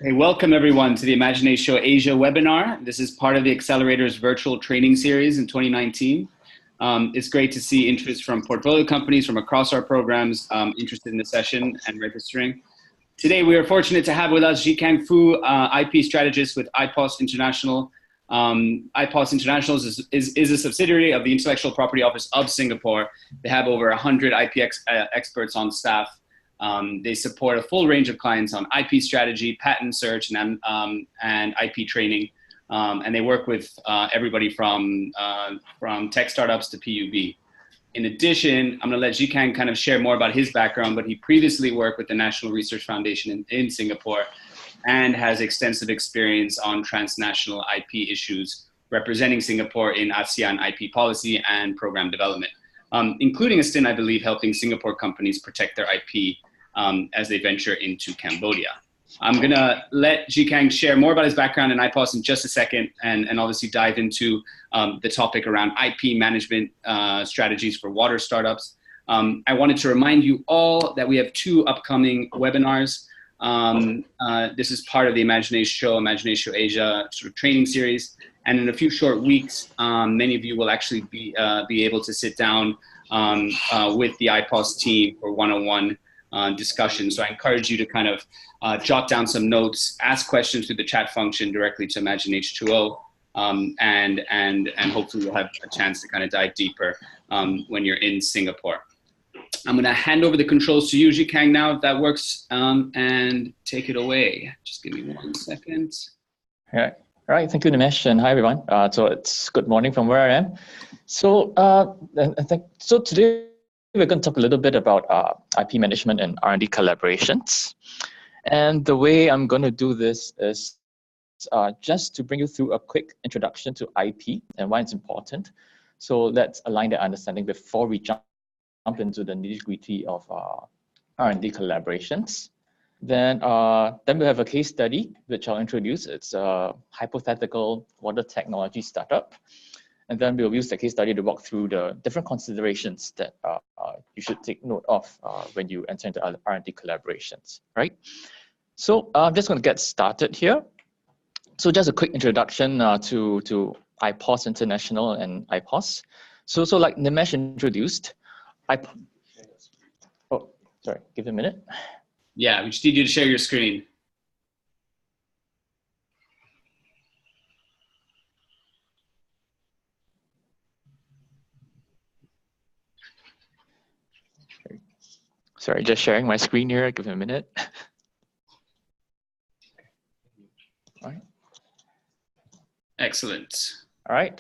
Hey, welcome everyone to the Imagination Asia webinar. This is part of the Accelerator's virtual training series in 2019. It's great to see interest from portfolio companies from across our programs interested in the session and registering. Today, we are fortunate to have with us Zhikang Fu, IP Strategist with IPOS International. IPOS International is a subsidiary of the Intellectual Property Office of Singapore. They have over 100 IP experts on staff. They support a full range of clients on IP strategy, patent search, and IP training. And they work with everybody from tech startups to PUB. In addition, I'm going to let Zhikang kind of share more about his background, but he previously worked with the National Research Foundation in Singapore and has extensive experience on transnational IP issues, representing Singapore in ASEAN IP policy and program development, including a stint, I believe, helping Singapore companies protect their IP as they venture into Cambodia. I'm going to let Zhikang share more about his background in IPOS in just a second, and obviously dive into the topic around IP management strategies for water startups. I wanted to remind you all that we have 2 upcoming webinars. This is part of the Imagination Asia sort of training series. And in a few short weeks, many of you will actually be able to sit down with the IPOS team for one-on-one discussion. So I encourage you to kind of jot down some notes, ask questions through the chat function directly to Imagine H2O, and hopefully you'll have a chance to kind of dive deeper when you're in Singapore. I'm going to hand over the controls to you, Zhikang, now, if that works, and take it away. Just give me 1 second. All right, thank you, Nimesh, and hi, everyone. So it's good morning from where I am. So, so today we're going to talk a little bit about IP management and R&D collaborations. And the way I'm going to do this is just to bring you through a quick introduction to IP and why it's important. So let's align that understanding before we jump into the nitty-gritty of R&D collaborations. Then we have a case study, which I'll introduce. It's a hypothetical water technology startup. And then we'll use the case study to walk through the different considerations that you should take note of when you enter into R&D collaborations, right? So I'm just going to get started here. So just a quick introduction to IPOS International and IPOS. So like Nimesh introduced, oh, sorry, give it a minute. Yeah, we just need you to share your screen. Sorry, just sharing my screen here. Give me a minute. All right. Excellent. All right,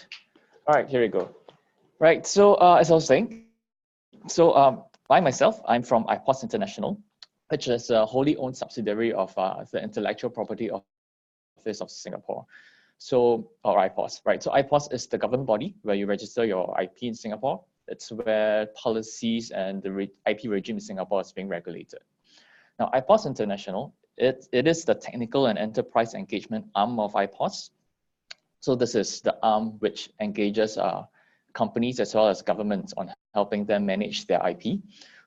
here we go. Right, so as I was saying, so by myself, I'm from IPOS International, which is a wholly owned subsidiary of the Intellectual Property Office of Singapore. So, or IPOS, right? So IPOS is the government body where you register your IP in Singapore. It's where policies and the IP regime in Singapore is being regulated. Now, IPOS International, it is the technical and enterprise engagement arm of IPOS. So this is the arm which engages companies as well as governments on helping them manage their IP.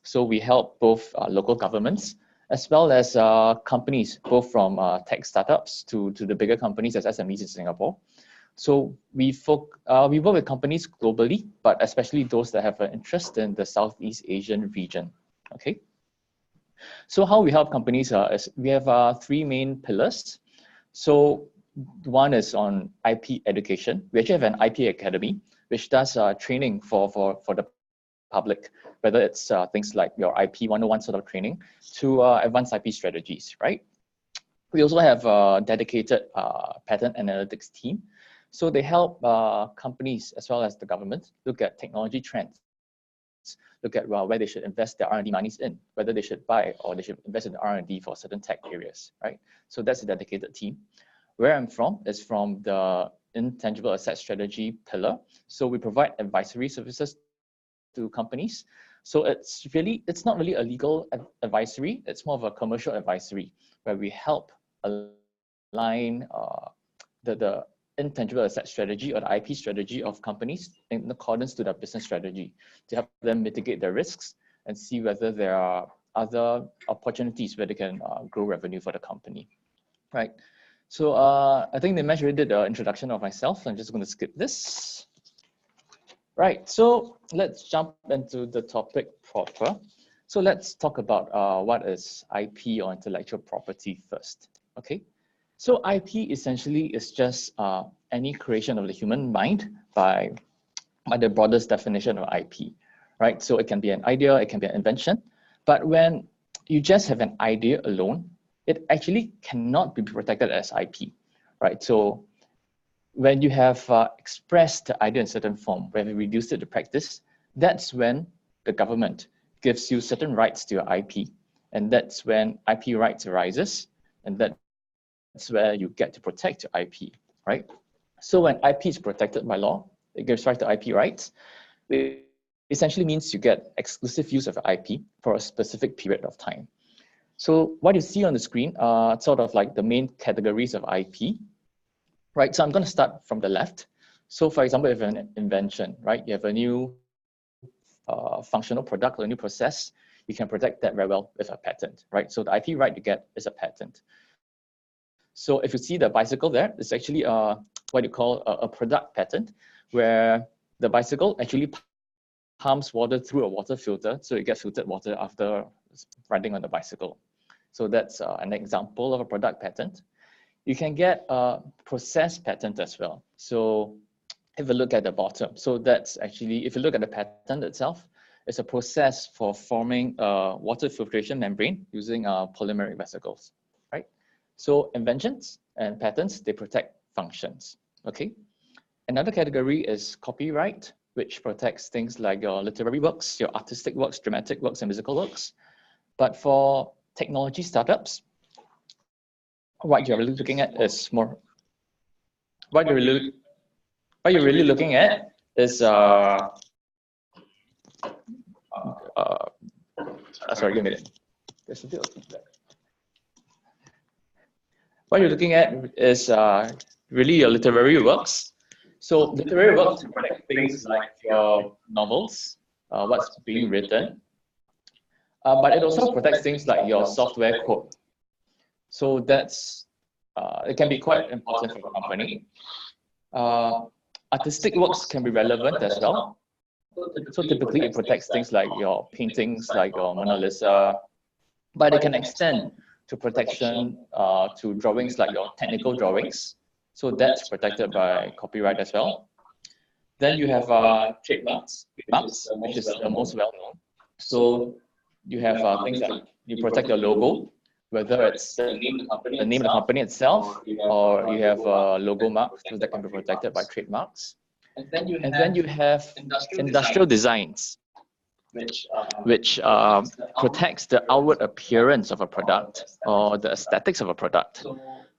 So we help both local governments as well as companies, both from tech startups to the bigger companies as SMEs in Singapore. So we work with companies globally, but especially those that have an interest in the Southeast Asian region. Okay. So how we help companies is we have 3 main pillars. So one is on IP education. We actually have an IP academy, which does training for the public, whether it's things like your IP 101 sort of training to advanced IP strategies, right? We also have a dedicated patent analytics team. So they help companies as well as the government look at technology trends, look at where they should invest their R&D monies in, whether they should buy or they should invest in R&D for certain tech areas, right? So that's a dedicated team. Where I'm from is from the Intangible Assets strategy pillar. So we provide advisory services to companies. So it's not really a legal advisory, it's more of a commercial advisory where we help align the intangible asset strategy or the IP strategy of companies in accordance to their business strategy to help them mitigate their risks and see whether there are other opportunities where they can grow revenue for the company. Right. So I think Nimesh already did the introduction of myself. I'm just going to skip this. Right. So let's jump into the topic proper. So let's talk about what is IP or intellectual property first. Okay. So IP essentially is just any creation of the human mind by the broadest definition of IP, right? So it can be an idea, it can be an invention, but when you just have an idea alone, it actually cannot be protected as IP, right? So when you have expressed the idea in certain form, when you reduced it to practice, that's when the government gives you certain rights to your IP, and that's when IP rights arises, and that's where you get to protect your IP, right? So when IP is protected by law, it gives rise to IP rights. It essentially means you get exclusive use of IP for a specific period of time. So what you see on the screen are sort of like the main categories of IP, right? So I'm going to start from the left. So for example, if you have an invention, right? You have a new functional product or a new process, you can protect that very well with a patent, right? So the IP right you get is a patent. So if you see the bicycle there, it's actually what you call a product patent, where the bicycle actually pumps water through a water filter, so you get filtered water after riding on the bicycle. So that's an example of a product patent. You can get a process patent as well. So if you look at the bottom, so that's actually, if you look at the patent itself, it's a process for forming a water filtration membrane using polymeric vesicles, right? So inventions and patents, they protect functions, okay? Another category is copyright, which protects things like your literary works, your artistic works, dramatic works, and musical works. But for technology startups, what you're really looking at is more, what you're really looking at is, sorry, give me a minute. There's a bit of feedback. What you're looking at is really your literary works. So literary works protect things like your novels, what's being written, but it also protects things like your software code. So that's, it can be quite important for a company. Artistic works can be relevant as well. So typically it protects things like your paintings, like your Mona Lisa, but it can extend to protection to drawings like your technical drawings. So that's protected by copyright as well. Then you have trademarks, which is the most well-known. So you have things like you protect your logo, whether it's the name of the company itself, or you have logo marks that can be protected by trademarks. And then you have industrial designs, which protects the outward appearance of a product or the aesthetics of a product.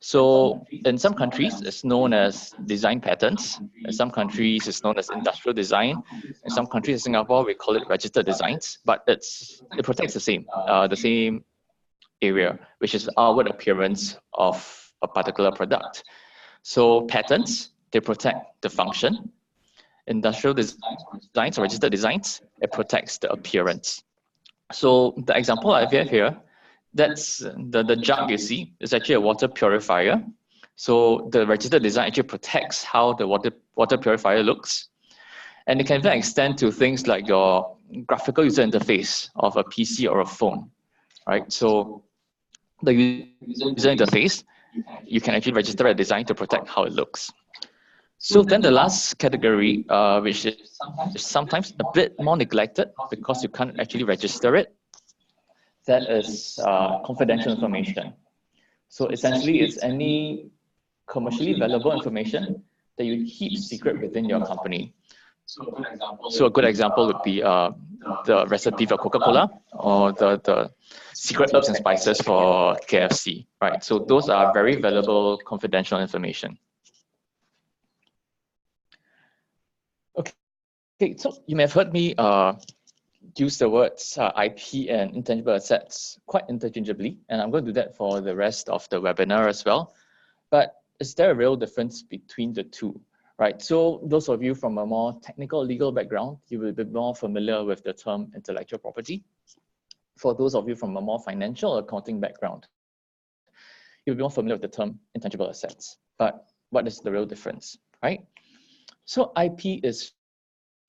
So in some countries, it's known as design patents. In some countries, it's known as industrial design. In some countries, in Singapore, we call it registered designs, but it protects the same area, which is the outward appearance of a particular product. So patents, they protect the function. Industrial designs or registered designs, it protects the appearance. So the example I have here, that's the jug you see is actually a water purifier. So the registered design actually protects how the water purifier looks. And it can even extend to things like your graphical user interface of a PC or a phone, right? So the user interface, you can actually register a design to protect how it looks. So then the last category, which is sometimes a bit more neglected because you can't actually register it, that is confidential information. So essentially, it's any commercially valuable information that you keep secret within your company. So a good example would be the recipe for Coca-Cola or the secret herbs and spices for KFC, right? So those are very valuable confidential information. Okay, so you may have heard me use the words IP and intangible assets quite interchangeably, and I'm going to do that for the rest of the webinar as well. But is there a real difference between the two, right? So those of you from a more technical legal background, you will be more familiar with the term intellectual property. For those of you from a more financial accounting background, you'll be more familiar with the term intangible assets. But what is the real difference, right? So IP is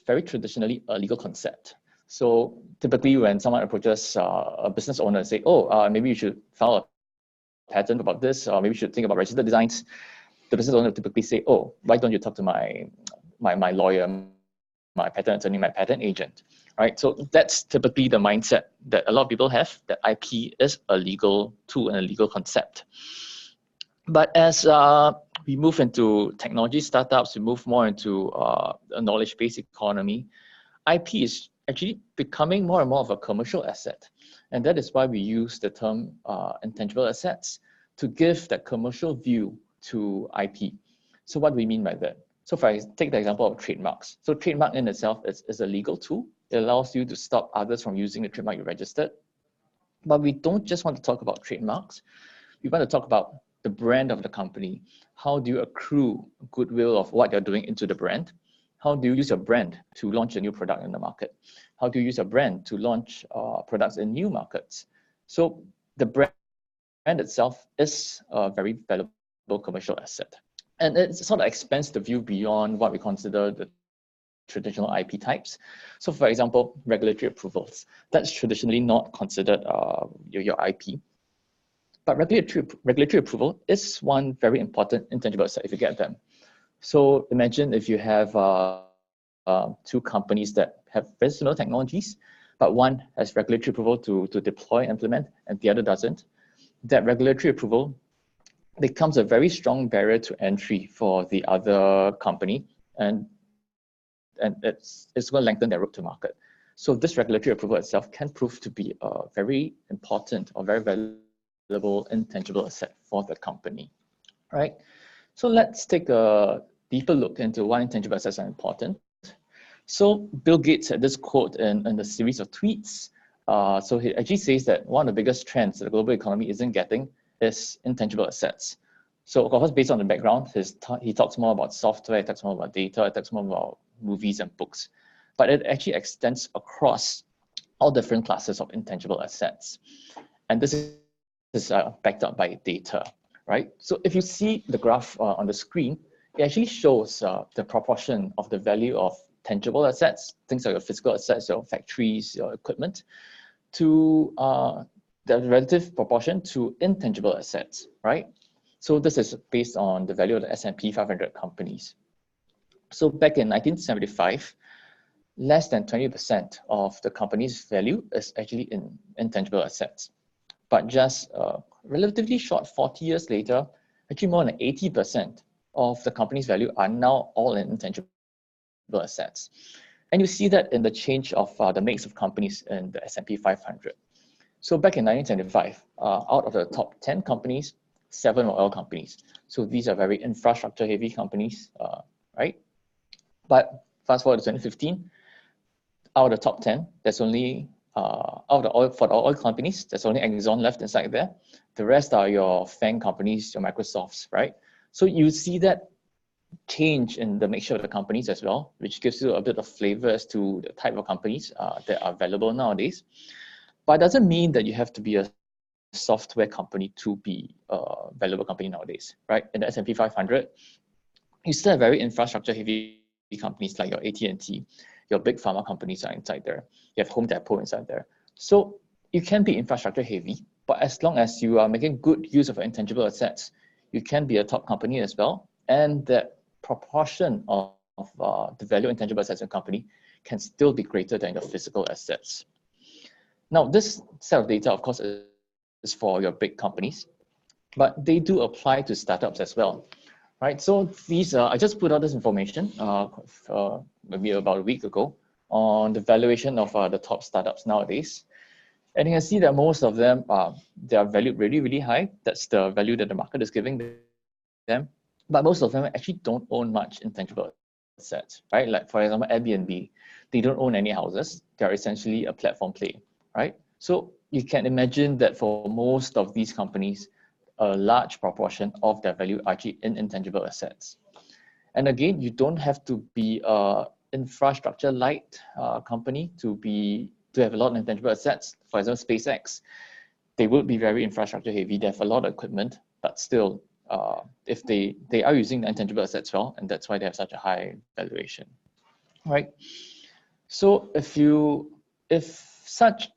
very traditionally a legal concept. So typically when someone approaches a business owner and say, oh, maybe you should file a patent about this, or maybe you should think about registered designs, the business owner typically say, oh, why don't you talk to my lawyer, my patent attorney, my patent agent, right? So that's typically the mindset that a lot of people have, that IP is a legal tool and a legal concept. But as we move into technology startups, we move more into a knowledge-based economy, IP is actually becoming more and more of a commercial asset. And that is why we use the term intangible assets to give that commercial view to IP. So what do we mean by that? So if I take the example of trademarks. So trademark in itself is a legal tool. It allows you to stop others from using the trademark you registered. But we don't just want to talk about trademarks. We want to talk about the brand of the company. How do you accrue goodwill of what you're doing into the brand? How do you use your brand to launch a new product in the market? How do you use your brand to launch products in new markets? So the brand itself is a very valuable commercial asset. And it sort of expands the view beyond what we consider the traditional IP types. So for example, regulatory approvals. That's traditionally not considered your IP. But regulatory approval is one very important intangible asset if you get them. So imagine if you have two companies that have very similar technologies, but one has regulatory approval to deploy, implement, and the other doesn't. That regulatory approval becomes a very strong barrier to entry for the other company, and it's going to lengthen their route to market. So this regulatory approval itself can prove to be a very important or very valuable intangible asset for the company, right? So let's take a deeper look into why intangible assets are important. So Bill Gates had this quote in the series of tweets. So he actually says that one of the biggest trends that the global economy isn't getting is intangible assets. So of course, based on the background, he talks more about software, he talks more about data, he talks more about movies and books. But it actually extends across all different classes of intangible assets. And this is backed up by data, right? So if you see the graph on the screen, it actually shows the proportion of the value of tangible assets, things like your physical assets, your factories, your equipment, to the relative proportion to intangible assets, right? So this is based on the value of the S&P 500 companies. So back in 1975, less than 20% of the company's value is actually in intangible assets. But just relatively short 40 years later, actually more than 80% of the company's value are now all in intangible assets. And you see that in the change of the mix of companies in the S&P 500. So back in 1975, out of the top 10 companies, 7 were oil companies. So these are very infrastructure heavy companies, right? But fast forward to 2015, out of the top 10, there's only, for the oil companies, there's only Exxon left inside there. The rest are your FANG companies, your Microsofts, right? So you see that change in the mixture of the companies as well, which gives you a bit of flavor as to the type of companies that are available nowadays. But it doesn't mean that you have to be a software company to be a valuable company nowadays, right? In the S&P 500, you still have very infrastructure heavy companies like your AT&T, your big pharma companies are inside there. You have Home Depot inside there. So you can be infrastructure heavy, but as long as you are making good use of intangible assets, you can be a top company as well. And that proportion of the value of intangible assets in a company can still be greater than your physical assets. Now, this set of data, of course, is for your big companies, but they do apply to startups as well, right? So these I just put out this information maybe about a week ago on the valuation of the top startups nowadays. And you can see that most of them, they are valued really, really high. That's the value that the market is giving them. But most of them actually don't own much intangible assets, right? Like for example, Airbnb, they don't own any houses. They're essentially a platform play, right? So you can imagine that for most of these companies, a large proportion of their value are actually in intangible assets. And again, you don't have to be an infrastructure light company to have a lot of intangible assets. For example, SpaceX, they would be very infrastructure heavy. They have a lot of equipment, but still, if they are using the intangible assets well, and that's why they have such a high valuation, right? So if such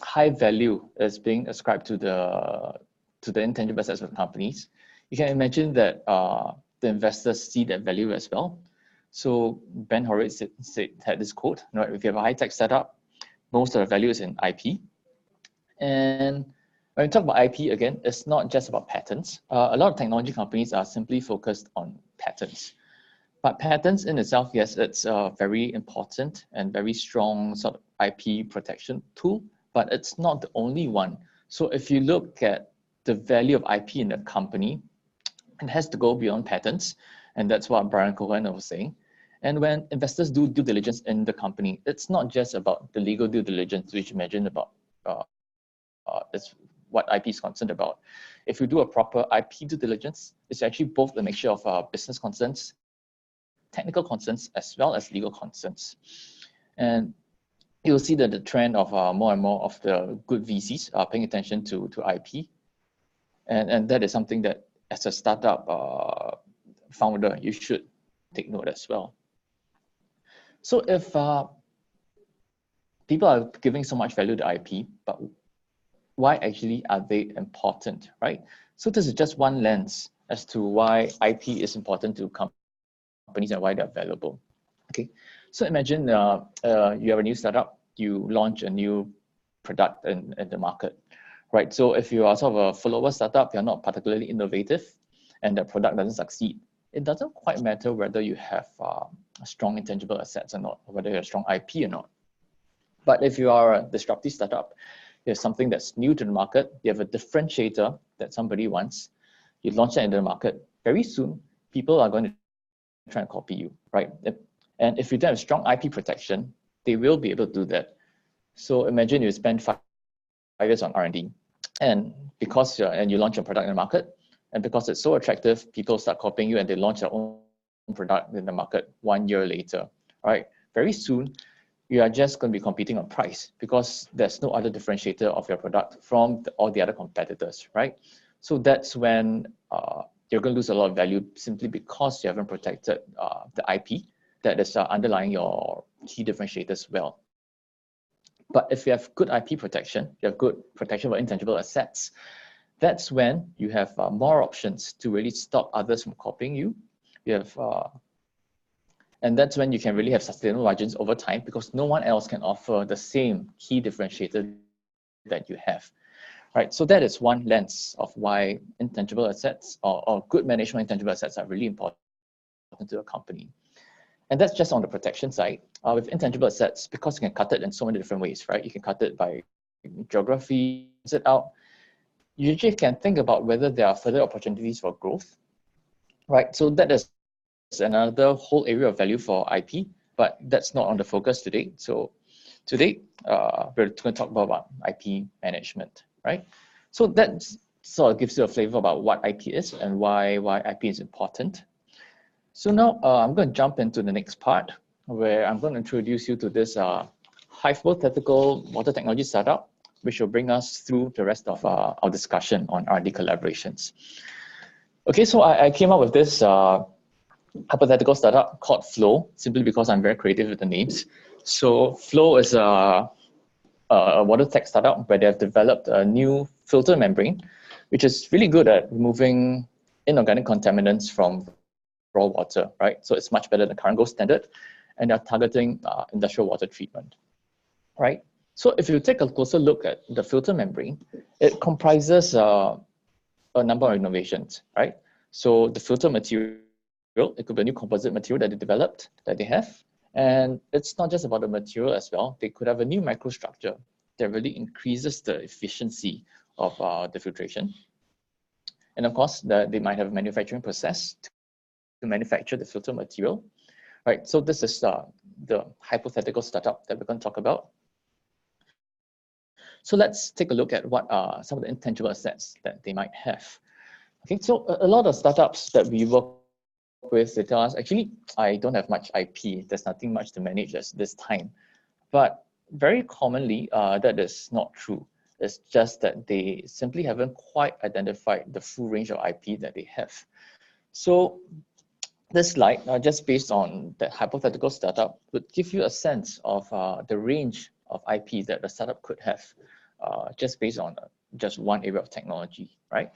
high value is being ascribed to the intangible assets of companies, you can imagine that the investors see that value as well. So Ben Horowitz had this quote, right? If you have a high-tech startup, most of the value is in IP. And when we talk about IP, again, it's not just about patents. A lot of technology companies are simply focused on patents. But patents in itself, yes, it's a very important and very strong sort of IP protection tool, but it's not the only one. So if you look at the value of IP in a company, it has to go beyond patents. And that's what Brian Cohen was saying. And when investors do due diligence in the company, it's not just about the legal due diligence, which you mentioned about is what IP is concerned about. If you do a proper IP due diligence, it's actually both a mixture of business concerns, technical concerns, as well as legal concerns. And you'll see that the trend of more and more of the good VCs are paying attention to IP. And that is something that as a startup founder, you should take note as well. So if people are giving so much value to IP, but why actually are they important, right? So this is just one lens as to why IP is important to companies and why they're valuable. Okay, so imagine you have a new startup, you launch a new product in the market, right? So if you are sort of a follower startup, you're not particularly innovative, and the product doesn't succeed, it doesn't quite matter whether you have strong intangible assets or not, or whether you have strong IP or not. But if you are a disruptive startup, you have something that's new to the market, you have a differentiator that somebody wants, you launch that into the market, very soon, people are going to try and copy you, right? And if you don't have strong IP protection, they will be able to do that. So imagine you spend 5 years on R&D, and because and you launch your product in the market, and because it's so attractive, people start copying you and they launch their own product in the market 1 year later, right? Very soon, you are just going to be competing on price because there's no other differentiator of your product from all the other competitors, right? So that's when you're going to lose a lot of value simply because you haven't protected the IP that is underlying your key differentiators well. But if you have good IP protection, you have good protection for intangible assets, that's when you have more options to really stop others from copying you. You have and that's when you can really have sustainable margins over time because no one else can offer the same key differentiator that you have, right? So that is one lens of why intangible assets or good management intangible assets are really important to a company. And that's just on the protection side. With intangible assets, because you can cut it in so many different ways, right? You can cut it by geography, it out. You usually can think about whether there are further opportunities for growth, right? So that is another whole area of value for IP, but that's not on the focus today. So today, we're going to talk about IP management, right? So that sort of gives you a flavor about what IP is and why IP is important. So now I'm going to jump into the next part where I'm going to introduce you to this hypothetical water technology startup, which will bring us through the rest of our discussion on R&D collaborations. Okay, so I came up with this hypothetical startup called Flow, simply because I'm very creative with the names. So Flow is a water tech startup where they have developed a new filter membrane, which is really good at removing inorganic contaminants from raw water, right? So it's much better than the current gold standard, and they're targeting industrial water treatment, right? So if you take a closer look at the filter membrane, it comprises a number of innovations, right? So the filter material, it could be a new composite material that they developed, that they have. And it's not just about the material as well. They could have a new microstructure that really increases the efficiency of the filtration. And of course, they might have a manufacturing process to manufacture the filter material, right? So this is the hypothetical startup that we're going to talk about. So let's take a look at what are some of the intangible assets that they might have. Okay, so a lot of startups that we work with, they tell us, actually, I don't have much IP. There's nothing much to manage at this time. But very commonly, that is not true. It's just that they simply haven't quite identified the full range of IP that they have. So this slide, just based on the hypothetical startup, would give you a sense of the range of IP that the startup could have, just based on just one area of technology, right?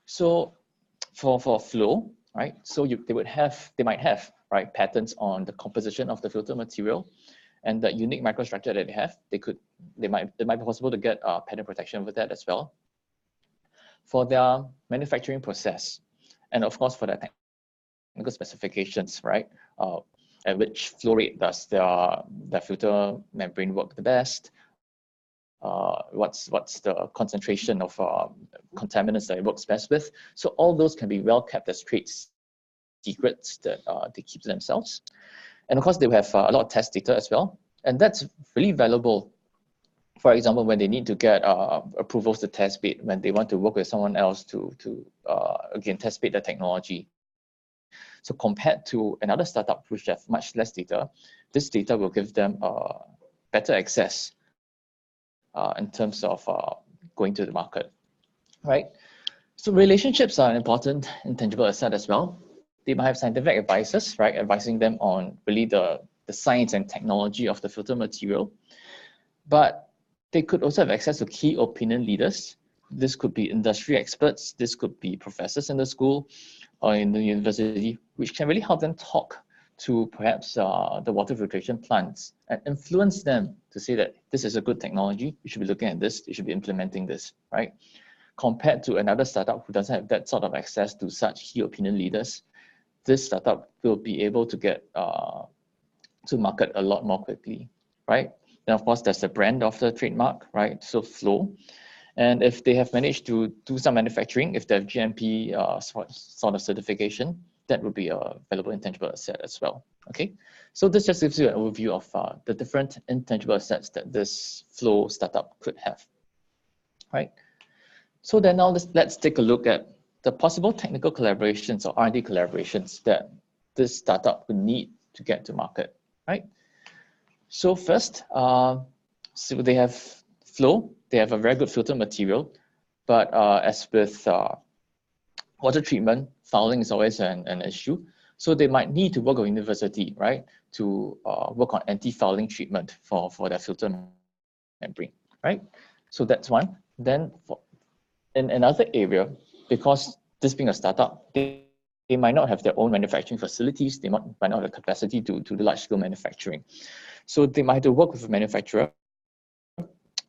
So for Flow, right? So they might have, right, patents on the composition of the filter material and the unique microstructure that they have. It might be possible to get patent protection with that as well. For their manufacturing process, and of course for their technical specifications, right? At which flow rate does their filter membrane work the best? What's the concentration of contaminants that it works best with? So all those can be well kept as trade secrets that they keep to themselves. And of course, they have a lot of test data as well. And that's really valuable. For example, when they need to get approvals to test bid, when they want to work with someone else to again, test bid the technology. So compared to another startup which have much less data, this data will give them better access in terms of going to the market, right? So relationships are an important intangible asset as well. They might have scientific advisors, right, advising them on really the science and technology of the filter material. But they could also have access to key opinion leaders. This could be industry experts. This could be professors in the school or in the university, which can really help them talk to perhaps the water filtration plants and influence them to say that this is a good technology. You should be looking at this. You should be implementing this, right? Compared to another startup who doesn't have that sort of access to such key opinion leaders, this startup will be able to get to market a lot more quickly, right? Then of course, there's the brand of the trademark, right? So Flow. And if they have managed to do some manufacturing, if they have GMP sort of certification, that would be a valuable intangible asset as well, okay? So this just gives you an overview of the different intangible assets that this Flow startup could have, right? So then now let's take a look at the possible technical collaborations or R&D collaborations that this startup would need to get to market, right? So first, so they have Flow. They have a very good filter material, but as with water treatment, fouling is always an issue. So they might need to work with university, right, to work on anti-fouling treatment for their filter membrane, right? So that's one. Then in another area, because this being a startup, they might not have their own manufacturing facilities. They might not have the capacity to do large-scale manufacturing. So they might have to work with a manufacturer,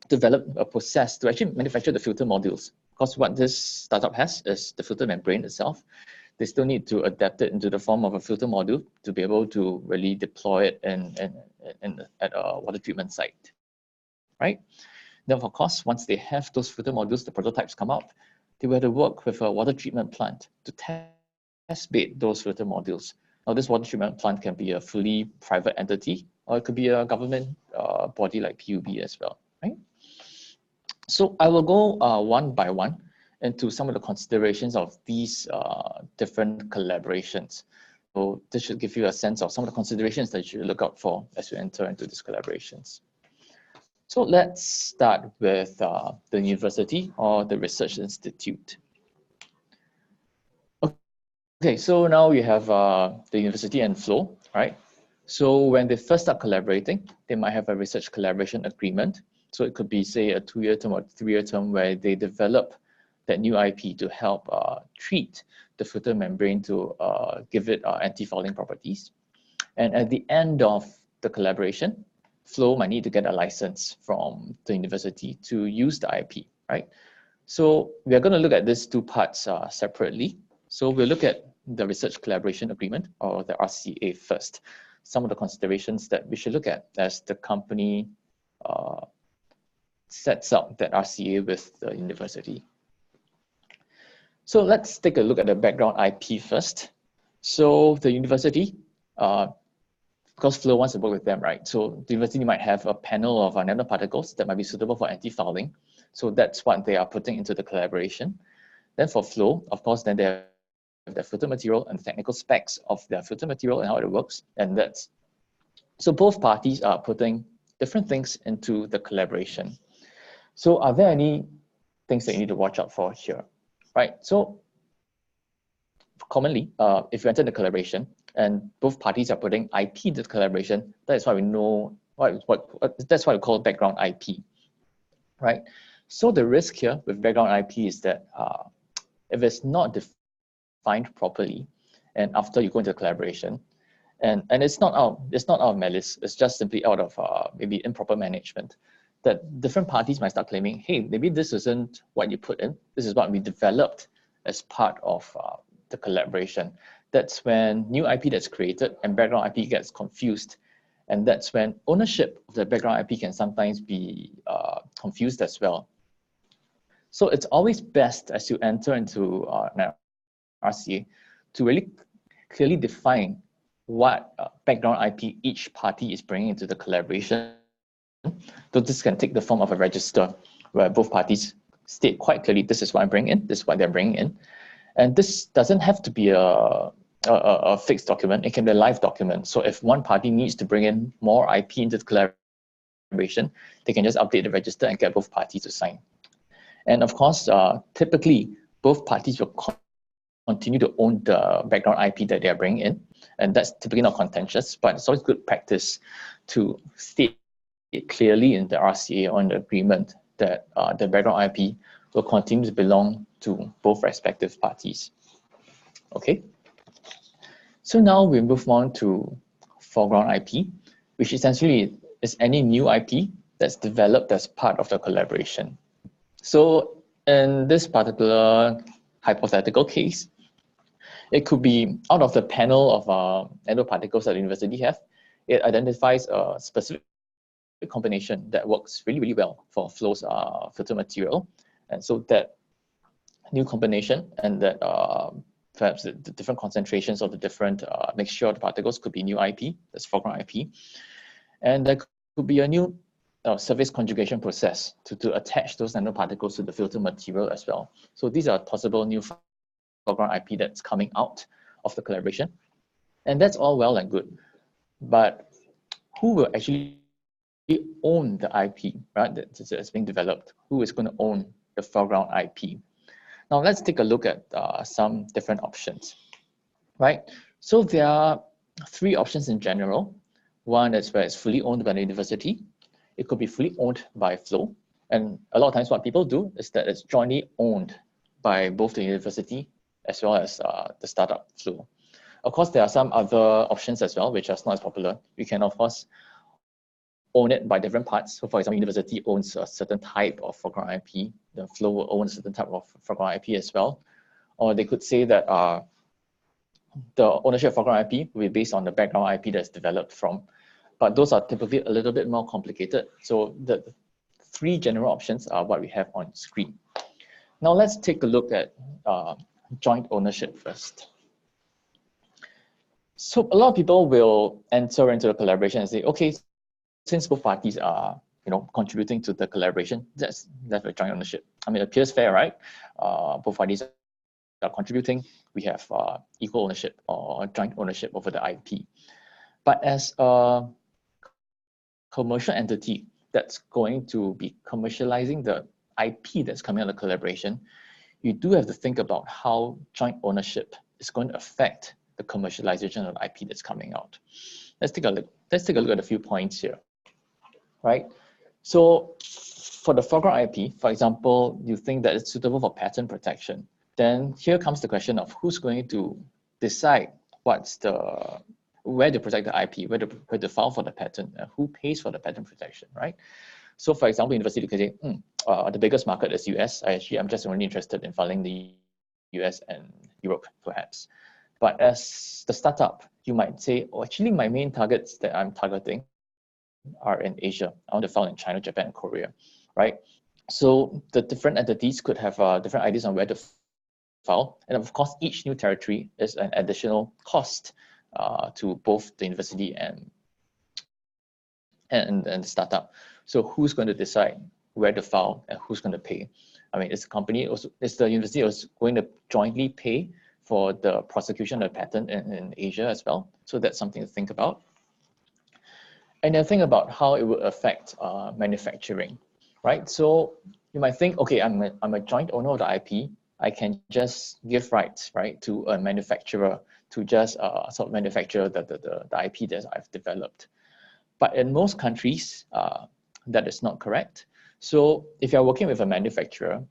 develop a process to actually manufacture the filter modules. Because what this startup has is the filter membrane itself. They still need to adapt it into the form of a filter module to be able to really deploy it at a water treatment site, right? Then of course, once they have those filter modules, the prototypes come out, they will have to work with a water treatment plant to test bed those filter modules. Now this water treatment plant can be a fully private entity, or it could be a government body like PUB as well, right? So I will go one by one into some of the considerations of these different collaborations. So this should give you a sense of some of the considerations that you should look out for as you enter into these collaborations. So let's start with the university or the research institute. Okay, so now we have the university and Flow, right? So when they first start collaborating, they might have a research collaboration agreement. So it could be, say, a 2-year term or 3-year term where they develop that new IP to help treat the filter membrane to give it anti-fouling properties. And at the end of the collaboration, Flow might need to get a license from the university to use the IP, right? So we are going to look at these two parts separately. So we'll look at the research collaboration agreement, or the RCA first. Some of the considerations that we should look at as the company sets up that RCA with the university. So let's take a look at the background IP first. So the university, because Flow wants to work with them, right? So the university might have a panel of nanoparticles that might be suitable for anti-fouling. So that's what they are putting into the collaboration. Then for Flow, of course, then they have the filter material and the technical specs of their filter material and how it works. And that's, so both parties are putting different things into the collaboration. So are there any things that you need to watch out for here, right? So commonly, if you enter the collaboration and both parties are putting IP into the collaboration, that is why we know that's what we call background IP, right? So the risk here with background IP is that if it's not defined properly, and after you go into the collaboration, and it's not out of malice, it's just simply out of maybe improper management, that different parties might start claiming, hey, maybe this isn't what you put in, this is what we developed as part of the collaboration. That's when new IP that's created and background IP gets confused. And that's when ownership of the background IP can sometimes be confused as well. So it's always best as you enter into an RCA to really clearly define what background IP each party is bringing into the collaboration. So this can take the form of a register where both parties state quite clearly, this is what I'm bringing in, this is what they're bringing in. And this doesn't have to be a fixed document, it can be a live document. So if one party needs to bring in more IP into the collaboration, they can just update the register and get both parties to sign. And of course, typically, both parties will continue to own the background IP that they are bringing in. And that's typically not contentious, but it's always good practice to state it clearly in the RCA or in the agreement that the background IP will continue to belong to both respective parties. Okay. So now we move on to foreground IP, which essentially is any new IP that's developed as part of the collaboration. So in this particular hypothetical case, it could be out of the panel of nanoparticles that the university have, it identifies a specific combination that works really, really well for Flow's filter material. And so that new combination and that perhaps the different concentrations of the different mixture of the particles could be new IP, that's foreground IP. And there could be a new surface conjugation process to attach those nanoparticles to the filter material as well. So these are possible new foreground IP that's coming out of the collaboration. And that's all well and good. But who will actually own the IP, right, that's being developed? Who is going to own the foreground IP? Now let's take a look at some different options, right? So there are three options in general. One is where it's fully owned by the university. It could be fully owned by Flow. And a lot of times what people do is that it's jointly owned by both the university as well as the startup Flow. Of course, there are some other options as well, which are not as popular. You can, of course, own it by different parts. So for example, university owns a certain type of foreground IP. The Flow will own a certain type of foreground IP as well. Or they could say that the ownership of foreground IP will be based on the background IP that's developed from. But those are typically a little bit more complicated. So the three general options are what we have on screen. Now let's take a look at joint ownership first. So a lot of people will enter into the collaboration and say, okay, since both parties are contributing to the collaboration, let's have a joint ownership. I mean, it appears fair, right? Both parties are contributing. We have equal ownership or joint ownership over the IP. But as a commercial entity that's going to be commercializing the IP that's coming out of the collaboration, you do have to think about how joint ownership is going to affect the commercialization of IP that's coming out. Let's take a look. Let's take a look at a few points here. Right? So for the foreground IP, for example, you think that it's suitable for patent protection, then here comes the question of who's going to decide where to protect the IP, where to file for the patent, and who pays for the patent protection, right? So for example, university could say, the biggest market is US. I'm just only interested in filing the US and Europe, perhaps. But as the startup, you might say, oh, actually my main targets that I'm targeting are in Asia. I want to file in China, Japan, and Korea, right? So the different entities could have different ideas on where to file. And of course, each new territory is an additional cost to both the university and the startup. So who's going to decide where to file and who's going to pay? I mean, is the university also going to jointly pay for the prosecution of the patent in Asia as well? So that's something to think about. And then think about how it would affect manufacturing. right? So you might think, okay, I'm a joint owner of the IP. I can just give rights, right, to a manufacturer to just sort of manufacture the IP that I've developed. But in most countries, that is not correct. So if you're working with a manufacturer,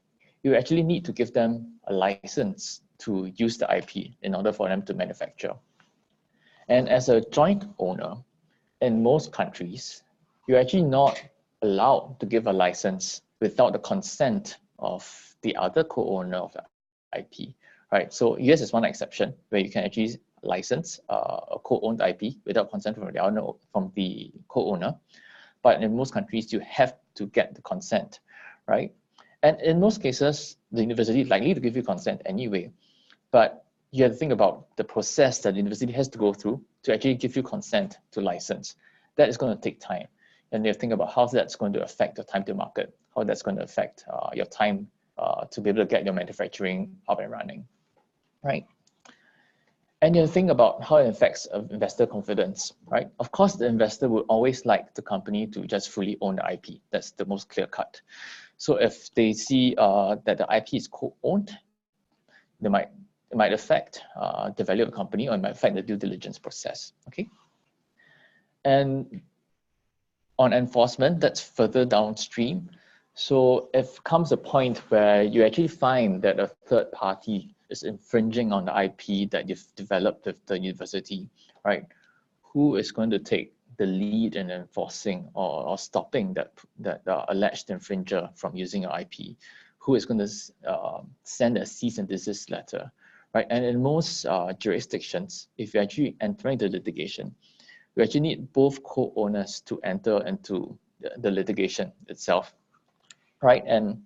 you actually need to give them a license to use the IP in order for them to manufacture. And as a joint owner, in most countries, you're actually not allowed to give a license without the consent of the other co-owner of the IP, right? So US is one exception where you can actually license a co-owned IP without consent from the owner, from the co-owner. But in most countries, you have to get the consent, right? And in most cases, the university is likely to give you consent anyway. But you have to think about the process that the university has to go through to actually give you consent to license. That is going to take time. And you have to think about how that's going to affect your time to market, how that's going to affect your time to be able to get your manufacturing up and running, right? And you think about how it affects investor confidence, right? Of course, the investor would always like the company to just fully own the IP. That's the most clear cut. So if they see that the IP is co-owned, it might affect the value of the company, or it might affect the due diligence process, okay? And on enforcement, that's further downstream. So if comes a point where you actually find that a third party is infringing on the IP that you've developed with the university, right? Who is going to take the lead in enforcing or stopping that alleged infringer from using your IP? Who is going to send a cease and desist letter, right? And in most jurisdictions, if you actually enter into litigation, you actually need both co-owners to enter into the litigation itself, right? And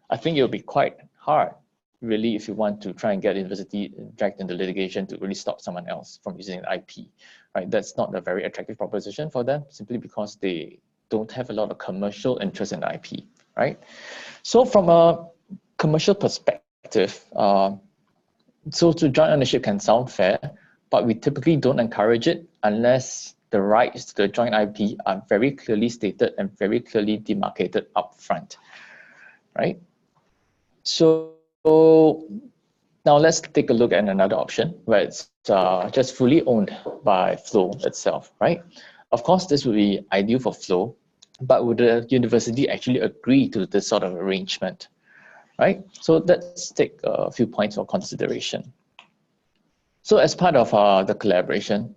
I think it'll be quite hard, really, if you want to try and get the university dragged into litigation to really stop someone else from using the IP, right? That's not a very attractive proposition for them, simply because they don't have a lot of commercial interest in the IP, right? So from a commercial perspective, so to joint ownership can sound fair, but we typically don't encourage it unless the rights to the joint IP are very clearly stated and very clearly demarcated upfront, right? So now let's take a look at another option where it's just fully owned by Flow itself, right? Of course, this would be ideal for Flow, but would the university actually agree to this sort of arrangement, right? So let's take a few points for consideration. So as part of the collaboration,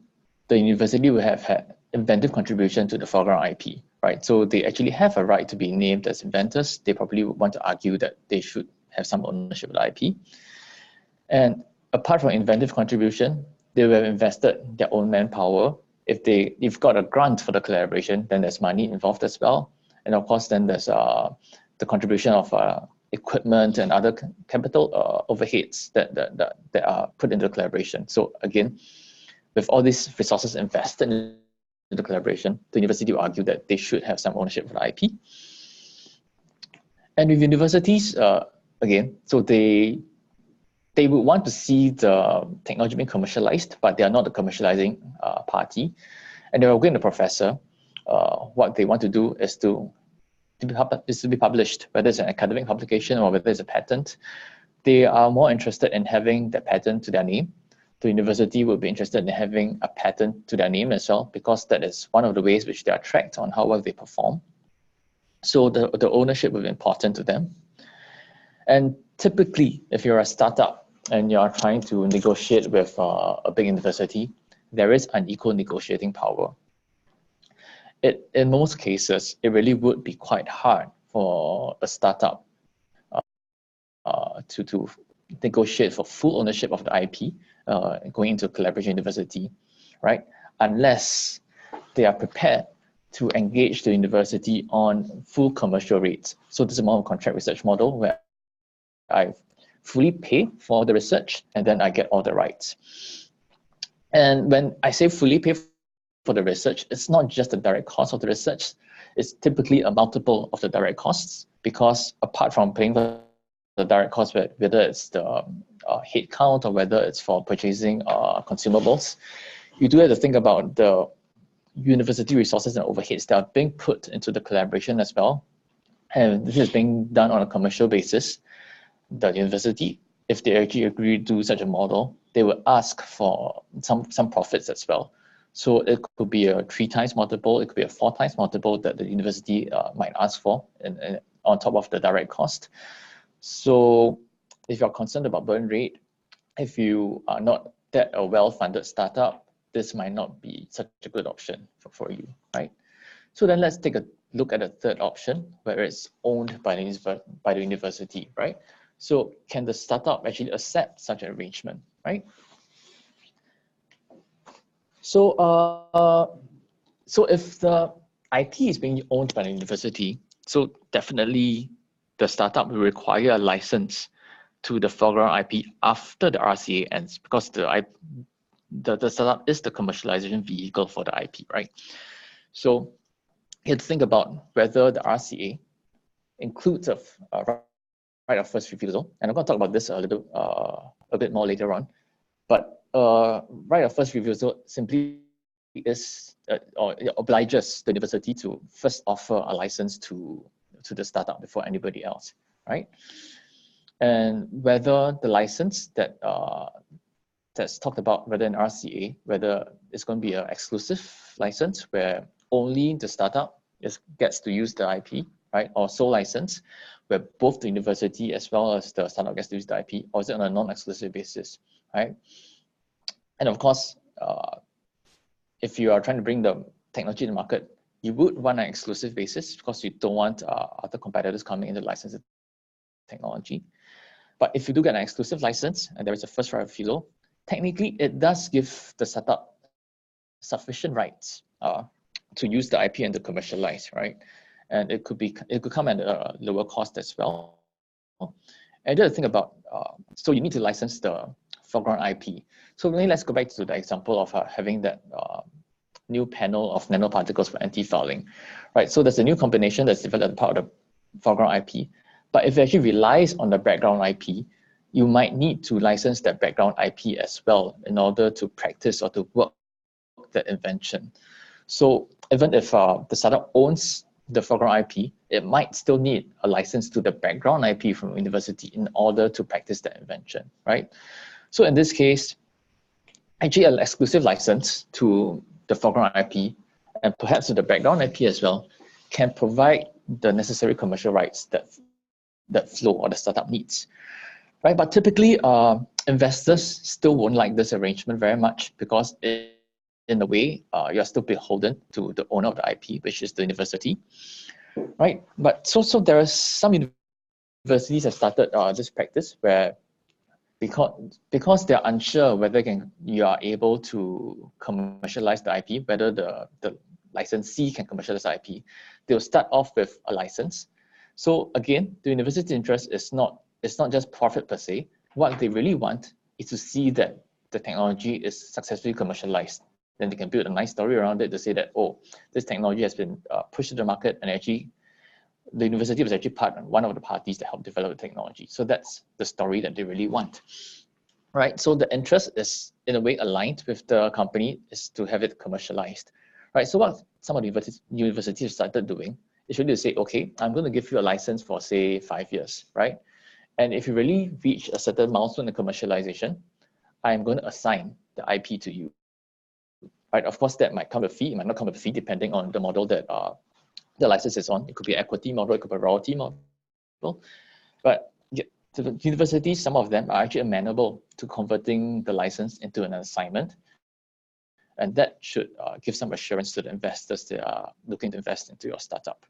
the university will have had inventive contribution to the foreground IP, right? So they actually have a right to be named as inventors. They probably would want to argue that they should have some ownership of the IP. And apart from inventive contribution, they will have invested their own manpower. If they've got a grant for the collaboration, then there's money involved as well. And of course, then there's the contribution of equipment and other capital overheads that are put into the collaboration. So again, with all these resources invested in the collaboration, the university will argue that they should have some ownership of the IP. And with universities, again, so they would want to see the technology being commercialized, but they are not the commercializing party. And they're working with the professor. What they want to do is to be published, whether it's an academic publication or whether it's a patent. They are more interested in having the patent to their name. The university will be interested in having a patent to their name as well, because that is one of the ways which they are tracked on how well they perform. So the ownership will be important to them. And typically, if you're a startup and you're trying to negotiate with a big university, there is unequal negotiating power. In most cases, it really would be quite hard for a startup to negotiate for full ownership of the IP going into a collaboration university, right? Unless they are prepared to engage the university on full commercial rates. So this is a more contract research model where I fully pay for the research and then I get all the rights. And when I say fully pay for the research, it's not just the direct cost of the research, it's typically a multiple of the direct costs, because apart from paying for the direct costs, whether it's the head count or whether it's for purchasing consumables, you do have to think about the university resources and overheads that are being put into the collaboration as well. and this is being done on a commercial basis, the university, if they actually agree to do such a model, they will ask for some profits as well. So it could be a 3 times multiple, it could be a 4 times multiple that the university might ask for, and on top of the direct cost. So if you're concerned about burn rate, if you are not that a well-funded startup, this might not be such a good option for you, right? So then let's take a look at the third option, where it's owned by the university, right? So can the startup actually accept such an arrangement, right? So, so if the IP is being owned by the university, so definitely the startup will require a license to the foreground IP after the RCA ends, because the startup is the commercialization vehicle for the IP, right? So you have to think about whether the RCA includes a right of first refusal, and I'm going to talk about this a bit more later on. But right of first refusal simply is or obliges the university to first offer a license to the startup before anybody else, right? And whether the license that that's talked about, whether in RCA, whether it's going to be an exclusive license where only the startup gets to use the IP, right? Or sole license, where both the university as well as the startup gets to use the IP, or is it on a non-exclusive basis, right? And of course, if you are trying to bring the technology to the market, you would want an exclusive basis because you don't want other competitors coming in to license the technology. But if you do get an exclusive license and there is a first right of refusal, technically it does give the startup sufficient rights to use the IP and to commercialize, right? And it could come at a lower cost as well. And the other thing about, so you need to license the foreground IP. So maybe let's go back to the example of having that new panel of nanoparticles for anti-fouling, right? So there's a new combination that's developed as part of the foreground IP, but if it actually relies on the background IP, you might need to license that background IP as well in order to practice or to work that invention. So even if the startup owns the foreground IP, it might still need a license to the background IP from university in order to practice that invention, right? So in this case, actually an exclusive license to the foreground IP and perhaps to the background IP as well can provide the necessary commercial rights that Flow or the startup needs, right? But typically, investors still won't like this arrangement very much because in a way, you're still beholden to the owner of the IP, which is the university, right? But so there are some universities have started this practice where because they're unsure whether you are able to commercialize the IP, whether the licensee can commercialize the IP, they'll start off with a license. So again, the university interest is not just profit per se. What they really want is to see that the technology is successfully commercialized. Then they can build a nice story around it to say that, oh, this technology has been pushed to the market, and actually the university was actually one of the parties that helped develop the technology. So that's the story that they really want, right? So the interest is in a way aligned with the company is to have it commercialized, right? So what some of the universities started doing is really to say, okay, I'm going to give you a license for say 5 years, right? And if you really reach a certain milestone in commercialization, I'm going to assign the IP to you, right? Of course, that might come with a fee. It might not come with a fee depending on the model that the license is on. It could be an equity model, it could be a royalty model. But the universities, some of them are actually amenable to converting the license into an assignment. And that should give some assurance to the investors that are looking to invest into your startup.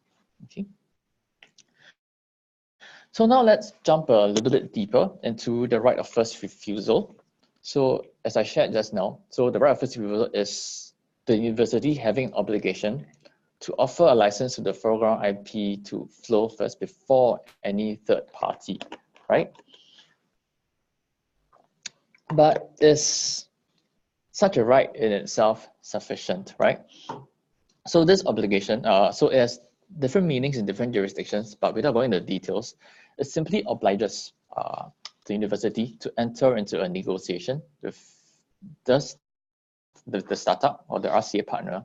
Okay. So now let's jump a little bit deeper into the right of first refusal. So as I shared just now, so the right of first refusal is the university having an obligation to offer a license to the foreground IP to Flow first before any third party, right? But is such a right in itself sufficient, right? So this obligation, so it has different meanings in different jurisdictions, but without going into details, it simply obliges the university to enter into a negotiation with the startup or the RCA partner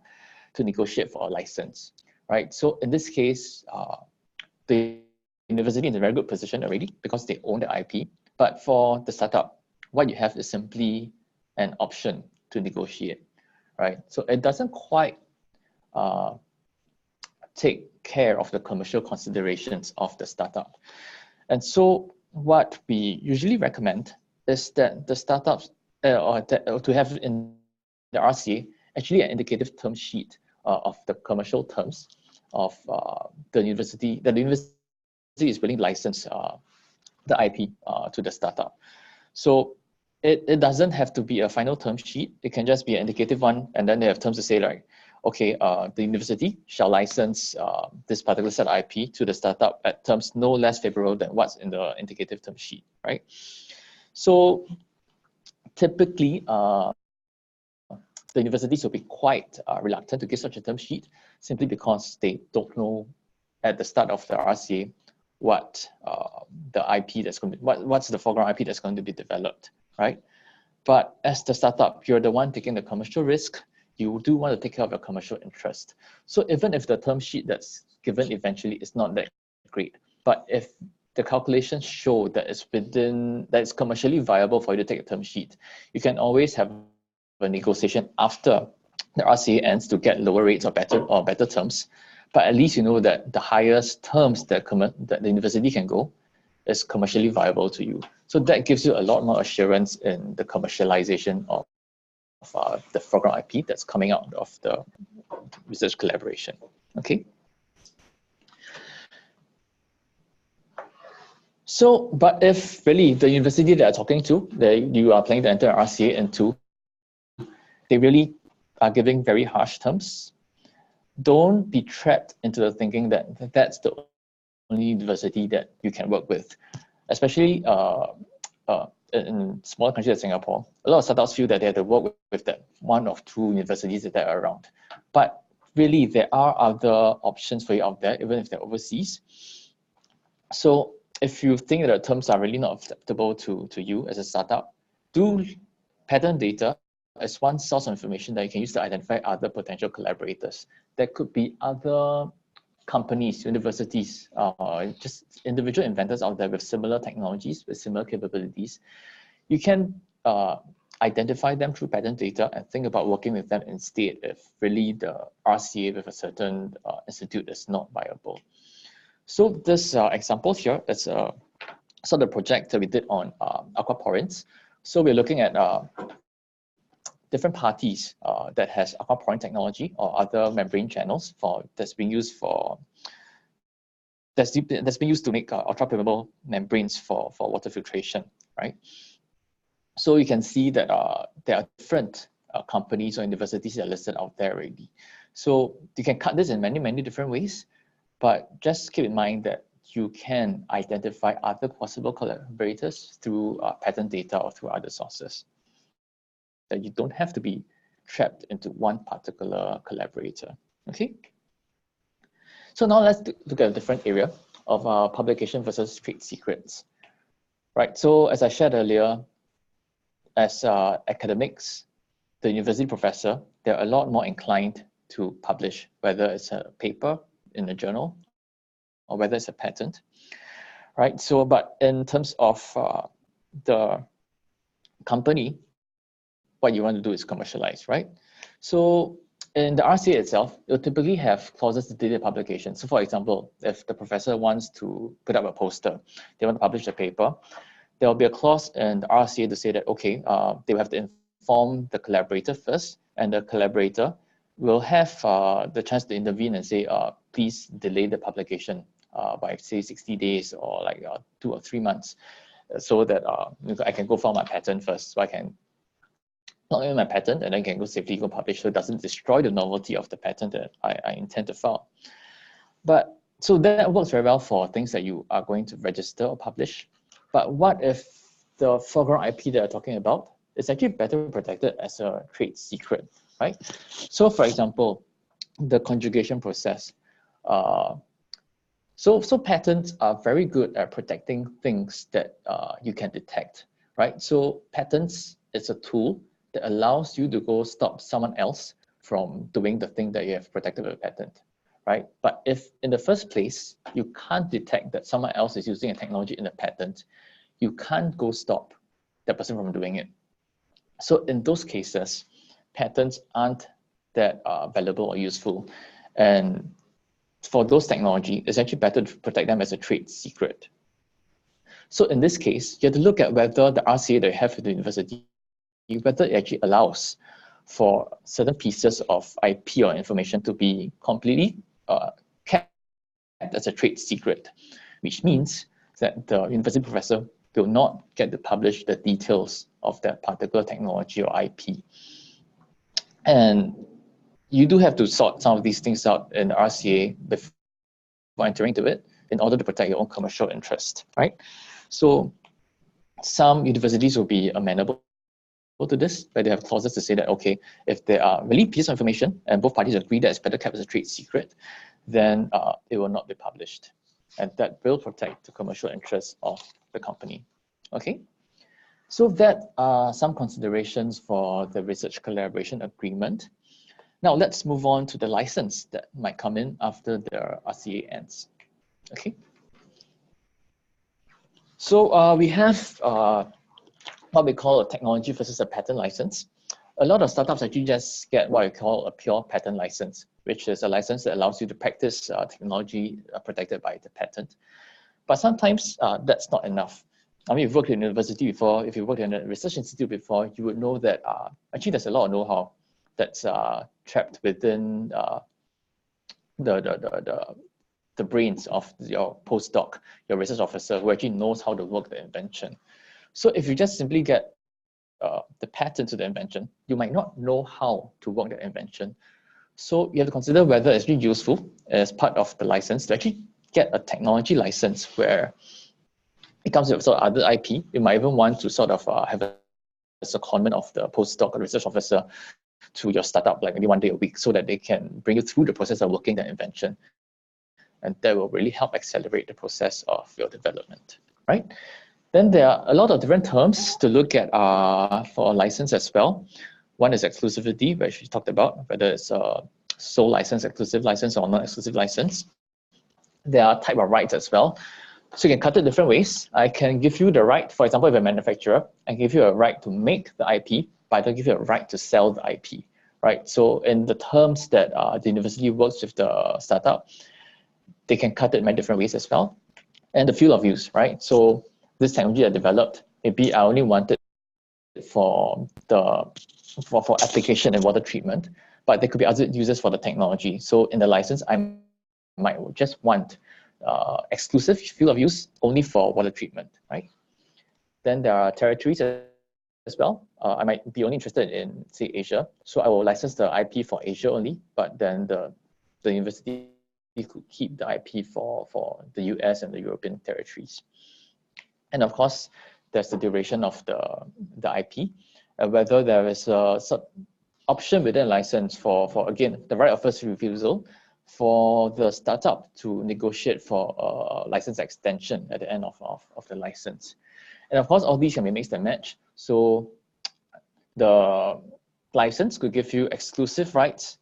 to negotiate for a license, right? So in this case, the the university is in a very good position already because they own the IP. But for the startup, what you have is simply an option to negotiate, right? So it doesn't quite take care of the commercial considerations of the startup. And so what we usually recommend is that the startups to have in the RCA actually an indicative term sheet of the commercial terms of the university, that the university is willing to license the IP to the startup. So it doesn't have to be a final term sheet. It can just be an indicative one, and then they have terms to say like, okay, the university shall license this particular set of IP to the startup at terms no less favorable than what's in the indicative term sheet, right? So typically, the universities will be quite reluctant to give such a term sheet simply because they don't know at the start of the RCA what the IP that's going to be, what's the foreground IP that's going to be developed, right? But as the startup, you're the one taking the commercial risk. You do want to take care of your commercial interest. So even if the term sheet that's given eventually is not that great, but if the calculations show that it's commercially viable for you to take a term sheet, you can always have a negotiation after the RCA ends to get lower rates or better terms. But at least you know that the highest terms that the university can go is commercially viable to you. So that gives you a lot more assurance in the commercialization of the foreground IP that's coming out of the research collaboration. Okay. So, but if really the university that you're talking to, that you are planning to enter RCA into, they really are giving very harsh terms, don't be trapped into the thinking that that's the only university that you can work with. Especially in smaller countries like Singapore, a lot of startups feel that they have to work with that one or two universities that are around. But really, there are other options for you out there, even if they're overseas. So if you think that the terms are really not acceptable to you as a startup, do patent data as one source of information that you can use to identify other potential collaborators. There could be other companies, universities, just individual inventors out there with similar technologies, with similar capabilities. You can identify them through patent data and think about working with them instead if really the RCA with a certain institute is not viable. So this example here is sort of the project that we did on aquaporins. So we're looking at different parties that has aquaporin technology or other membrane channels that's being used to make ultra-permeable membranes for water filtration, right? So you can see that there are different companies or universities that are listed out there already. So you can cut this in many different ways, but just keep in mind that you can identify other possible collaborators through patent data or through other sources. That you don't have to be trapped into one particular collaborator. Okay. So now let's look at a different area of publication versus trade secrets. Right. So as I shared earlier, as academics, the university professor, they're a lot more inclined to publish, whether it's a paper in a journal or whether it's a patent. Right. So, but in terms of the company, what you want to do is commercialize, right? So in the RCA itself, you'll typically have clauses to delay publication. So for example, if the professor wants to put up a poster, they want to publish a paper, there will be a clause in the RCA to say that, okay, they will have to inform the collaborator first, and the collaborator will have the chance to intervene and say, please delay the publication by say 60 days or like 2 or 3 months, so that I can go file my patent first, so I can not only my patent and then can go safely go publish, so it doesn't destroy the novelty of the patent that I intend to file. But so that works very well for things that you are going to register or publish. But what if the foreground IP that you're talking about is actually better protected as a trade secret, right? So for example, the conjugation process. So patents are very good at protecting things that you can detect, right? So patents is a tool that allows you to go stop someone else from doing the thing that you have protected with a patent, right? But if in the first place, you can't detect that someone else is using a technology in a patent, you can't go stop that person from doing it. So in those cases, patents aren't that valuable or useful. And for those technology, it's actually better to protect them as a trade secret. So in this case, you have to look at whether the RCA that you have at the university, whether it actually allows for certain pieces of IP or information to be completely kept as a trade secret, which means that the university professor will not get to publish the details of that particular technology or IP. And you do have to sort some of these things out in the RCA before entering into it in order to protect your own commercial interest, right? So some universities will be amenable to this, where they have clauses to say that, okay, if there are really pieces of information and both parties agree that it's better kept as a trade secret, then it will not be published. And that will protect the commercial interests of the company. Okay, so that are some considerations for the research collaboration agreement. Now let's move on to the license that might come in after the RCA ends. Okay. So we have what we call a technology versus a patent license. A lot of startups actually just get what we call a pure patent license, which is a license that allows you to practice technology protected by the patent. But sometimes that's not enough. I mean, if you've worked in a university before, if you've worked in a research institute before, you would know that actually there's a lot of know-how that's trapped within the brains of your postdoc, your research officer, who actually knows how to work the invention. So if you just simply get the patent to the invention, you might not know how to work the invention. So you have to consider whether it's really useful as part of the license to actually get a technology license where it comes with sort of other IP. You might even want to sort of have a secondment of the postdoc or research officer to your startup, like maybe one day a week, so that they can bring you through the process of working the invention. And that will really help accelerate the process of your development, right? Then there are a lot of different terms to look at for a license as well. One is exclusivity, which we talked about, whether it's a sole license, exclusive license, or non-exclusive license. There are type of rights as well. So you can cut it different ways. I can give you the right, for example, if you're a manufacturer, I give you a right to make the IP, but I don't give you a right to sell the IP, right? So in the terms that the university works with the startup, they can cut it in many different ways as well. And the field of use, right? So this technology I developed, maybe I only wanted for application and water treatment, but there could be other uses for the technology. So in the license, I might just want exclusive field of use only for water treatment, right? Then there are territories as well. I might be only interested in, say, Asia. So I will license the IP for Asia only, but then the university could keep the IP for the US and the European territories. And of course, there's the duration of the IP, whether there is a option within a license for again, the right of first refusal for the startup to negotiate for a license extension at the end of the license. And of course, all these can be mixed and matched. So the license could give you exclusive rights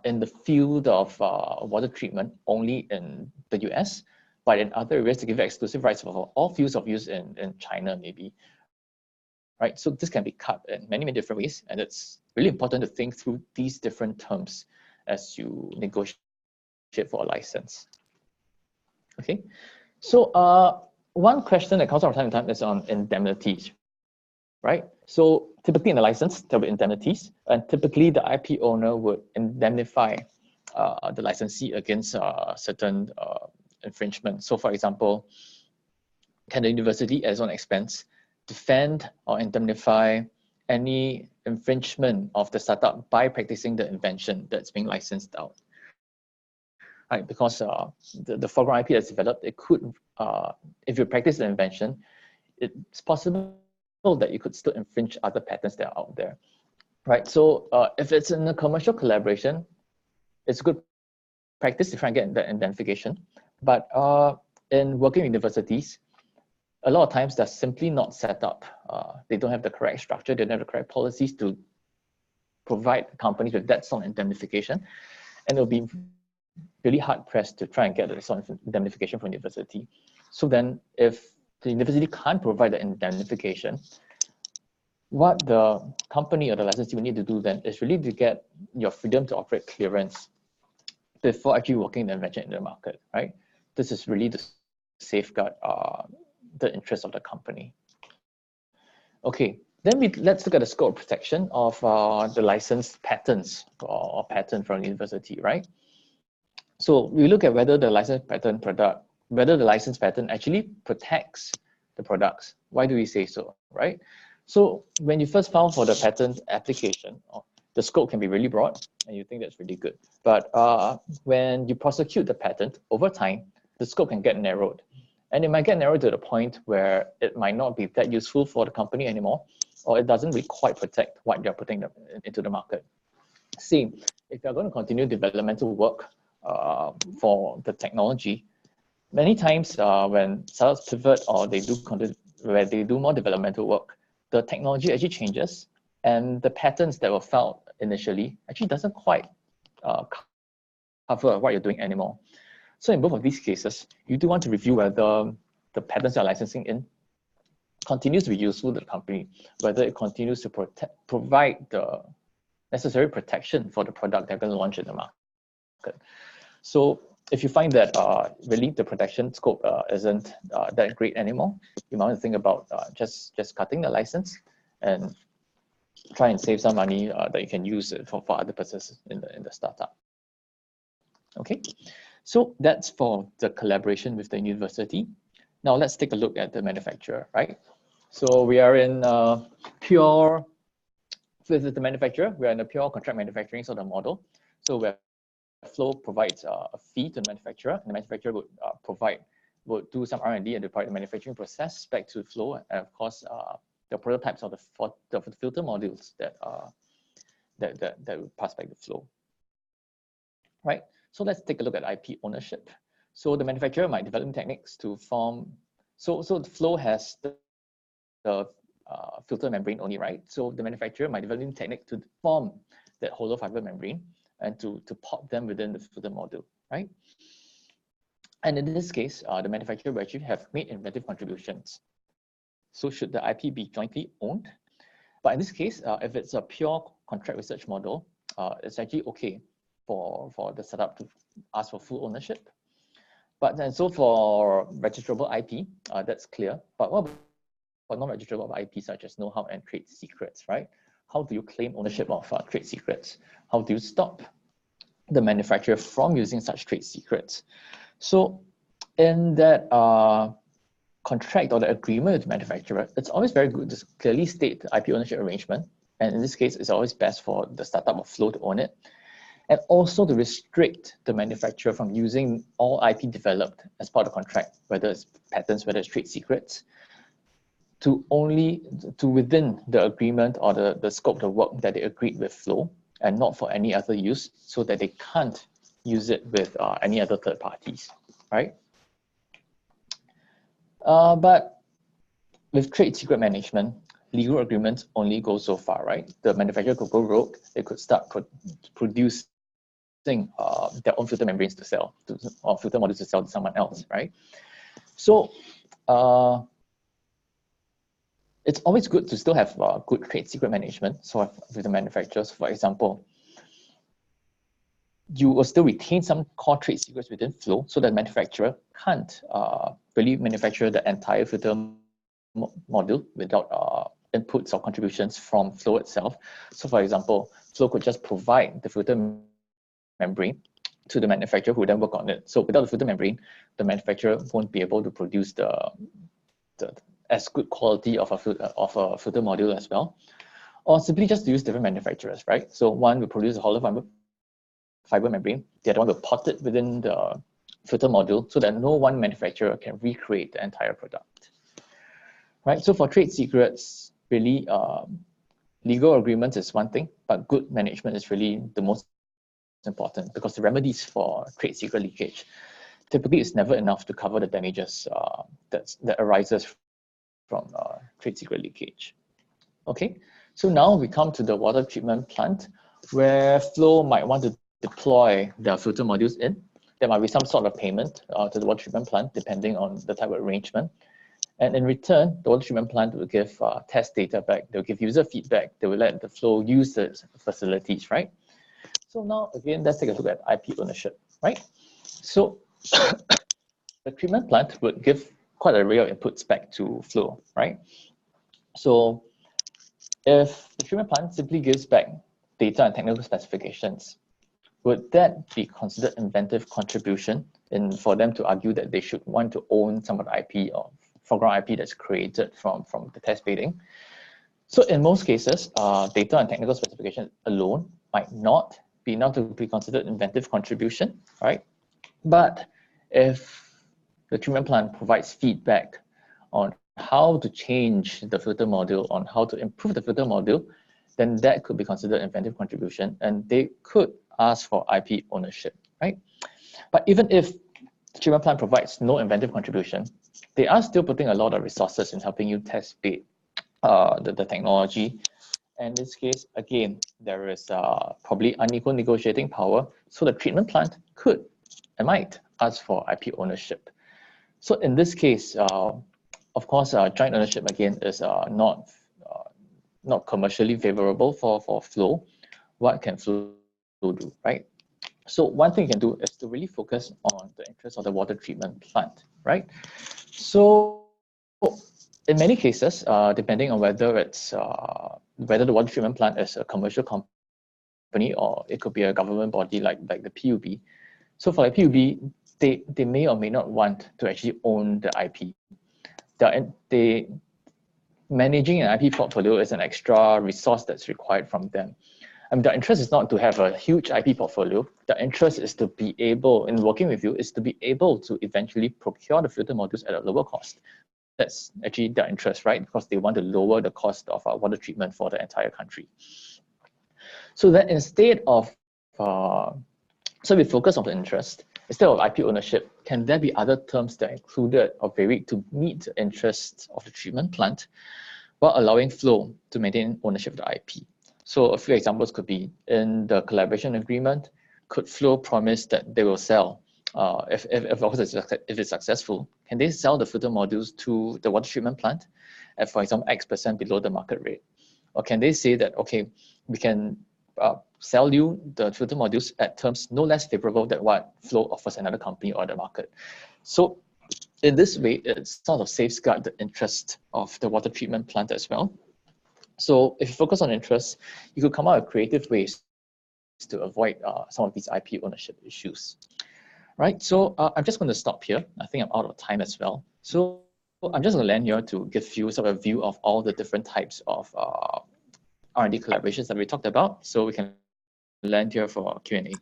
in the field of water treatment only in the US, but in other areas to give you exclusive rights for all fields of use in China maybe. Right, so this can be cut in many, many different ways, and it's really important to think through these different terms as you negotiate for a license. Okay, so one question that comes up from time to time is on indemnities, right? So typically in the license, there'll be indemnities, and typically the IP owner would indemnify the licensee against certain infringement. So for example, can the university at its own expense defend or indemnify any infringement of the startup by practicing the invention that's being licensed out? Right, because the foreground IP that's developed, it could, if you practice the invention, it's possible that you could still infringe other patents that are out there. Right, so if it's in a commercial collaboration, it's good practice to try and get that indemnification. But in working universities, a lot of times they're simply not set up. They don't have the correct structure, they don't have the correct policies to provide companies with that sort of indemnification. And it'll be really hard pressed to try and get the sort of indemnification from the university. So then if the university can't provide the indemnification, what the company or the licensee will need to do then is really to get your freedom to operate clearance before actually working the invention in the market, right? This is really to safeguard the interests of the company. Okay, then let's look at the scope of protection of the licensed patents or patent from the university, right? So we look at whether the licensed patent actually protects the products. Why do we say so, right? So when you first file for the patent application, the scope can be really broad and you think that's really good. But when you prosecute the patent over time, the scope can get narrowed. And it might get narrowed to the point where it might not be that useful for the company anymore, or it doesn't really quite protect what you're putting into the market. Same, if you're going to continue developmental work for the technology, many times when startups pivot or they do more developmental work, the technology actually changes and the patents that were filed initially actually doesn't quite cover what you're doing anymore. So in both of these cases, you do want to review whether the patents you're licensing in continues to be useful to the company, whether it continues to provide the necessary protection for the product they're going to launch in the market. So if you find that really the protection scope isn't that great anymore, you might want to think about just cutting the license and try and save some money that you can use it for other purposes in the startup. Okay, so that's for the collaboration with the university. Now let's take a look at the manufacturer, right? So we are in with the manufacturer, we are in a pure contract manufacturing sort of model. So where Flow provides a fee to the manufacturer, and the manufacturer would do some R&D and deploy the manufacturing process back to Flow, and of course the prototypes of the filter modules that would pass back to Flow. Right. So let's take a look at IP ownership. So the manufacturer might develop techniques to form. So the Flow has the filter membrane only, right? So the manufacturer might develop a technique to form that hollow fiber membrane and to pop them within the filter module, right? And in this case, the manufacturer will actually have made inventive contributions. So should the IP be jointly owned? But in this case, if it's a pure contract research model, it's actually okay for the startup to ask for full ownership. But then so for registrable IP, that's clear. But what about non-registrable IP such as know-how and trade secrets, right? How do you claim ownership of trade secrets? How do you stop the manufacturer from using such trade secrets? So in that contract or the agreement with the manufacturer, it's always very good to clearly state the IP ownership arrangement. And in this case, it's always best for the startup or Flow to own it. And also to restrict the manufacturer from using all IP developed as part of the contract, whether it's patents, whether it's trade secrets, to within the agreement or the scope of the work that they agreed with Flow, and not for any other use, so that they can't use it with any other third parties, right? But with trade secret management, legal agreements only go so far, right? The manufacturer could go rogue. They could start producing their own filter membranes to sell, or filter modules to sell to someone else, right? So it's always good to still have good trade secret management. So with the manufacturers, for example, you will still retain some core trade secrets within Flow, so that manufacturer can't really manufacture the entire filter module without inputs or contributions from Flow itself. So for example, Flow could just provide the filter membrane to the manufacturer who would then work on it. So without the filter membrane, the manufacturer won't be able to produce the as good quality of a filter module as well. Or simply just use different manufacturers, right? So one will produce a hollow fiber membrane, the other one will pot it within the filter module, so that no one manufacturer can recreate the entire product. Right, so for trade secrets, really legal agreements is one thing, but good management is really the most important, because the remedies for trade secret leakage typically is never enough to cover the damages that arises from trade secret leakage. Okay, so now we come to the water treatment plant, where Flow might want to deploy their filter modules in, there might be some sort of payment to the water treatment plant, depending on the type of arrangement. And in return, the water treatment plant will give test data back. They'll give user feedback. They will let the flow use the facilities, right? So now, again, let's take a look at IP ownership, right? So the treatment plant would give quite an array of inputs back to flow, right? So if the treatment plant simply gives back data and technical specifications, would that be considered inventive contribution for them to argue that they should want to own some of the IP or foreground IP that's created from the test bedding? So in most cases, data and technical specification alone might not be enough to be considered inventive contribution, right? But if the treatment plant provides feedback on how to change the filter module, on how to improve the filter module, then that could be considered inventive contribution, and they could ask for IP ownership, right? But even if the treatment plant provides no inventive contribution, they are still putting a lot of resources in helping you test bed the technology. And in this case, again, there is probably unequal negotiating power. So the treatment plant could and might ask for IP ownership. So in this case, of course, joint ownership again is not commercially favorable for Flow. What can Flow do, right? So one thing you can do is to really focus on the interest of the water treatment plant, right? So in many cases, depending on whether it's whether the water treatment plant is a commercial company or it could be a government body like the PUB. So for the PUB, they may or may not want to actually own the IP. Managing an IP portfolio is an extra resource that's required from them. I mean, the interest is not to have a huge IP portfolio. The interest is to be able, in working with you, is to be able to eventually procure the filter modules at a lower cost. That's actually their interest, right? Because they want to lower the cost of water treatment for the entire country. So that instead of, so we focus on the interest, instead of IP ownership, can there be other terms that are included or varied to meet the interests of the treatment plant while allowing Flow to maintain ownership of the IP? So a few examples could be in the collaboration agreement, could Flow promise that they will sell, if it's successful, can they sell the filter modules to the water treatment plant at, for example, X% below the market rate? Or can they say that, okay, we can sell you the filter modules at terms no less favorable than what Flow offers another company or the market? So in this way, it sort of safeguards the interest of the water treatment plant as well. So if you focus on interest, you could come up with creative ways to avoid some of these IP ownership issues. Right, so I'm just going to stop here. I think I'm out of time as well. So I'm just going to land here to give you sort of a view of all the different types of R&D collaborations that we talked about. So we can land here for Q&A.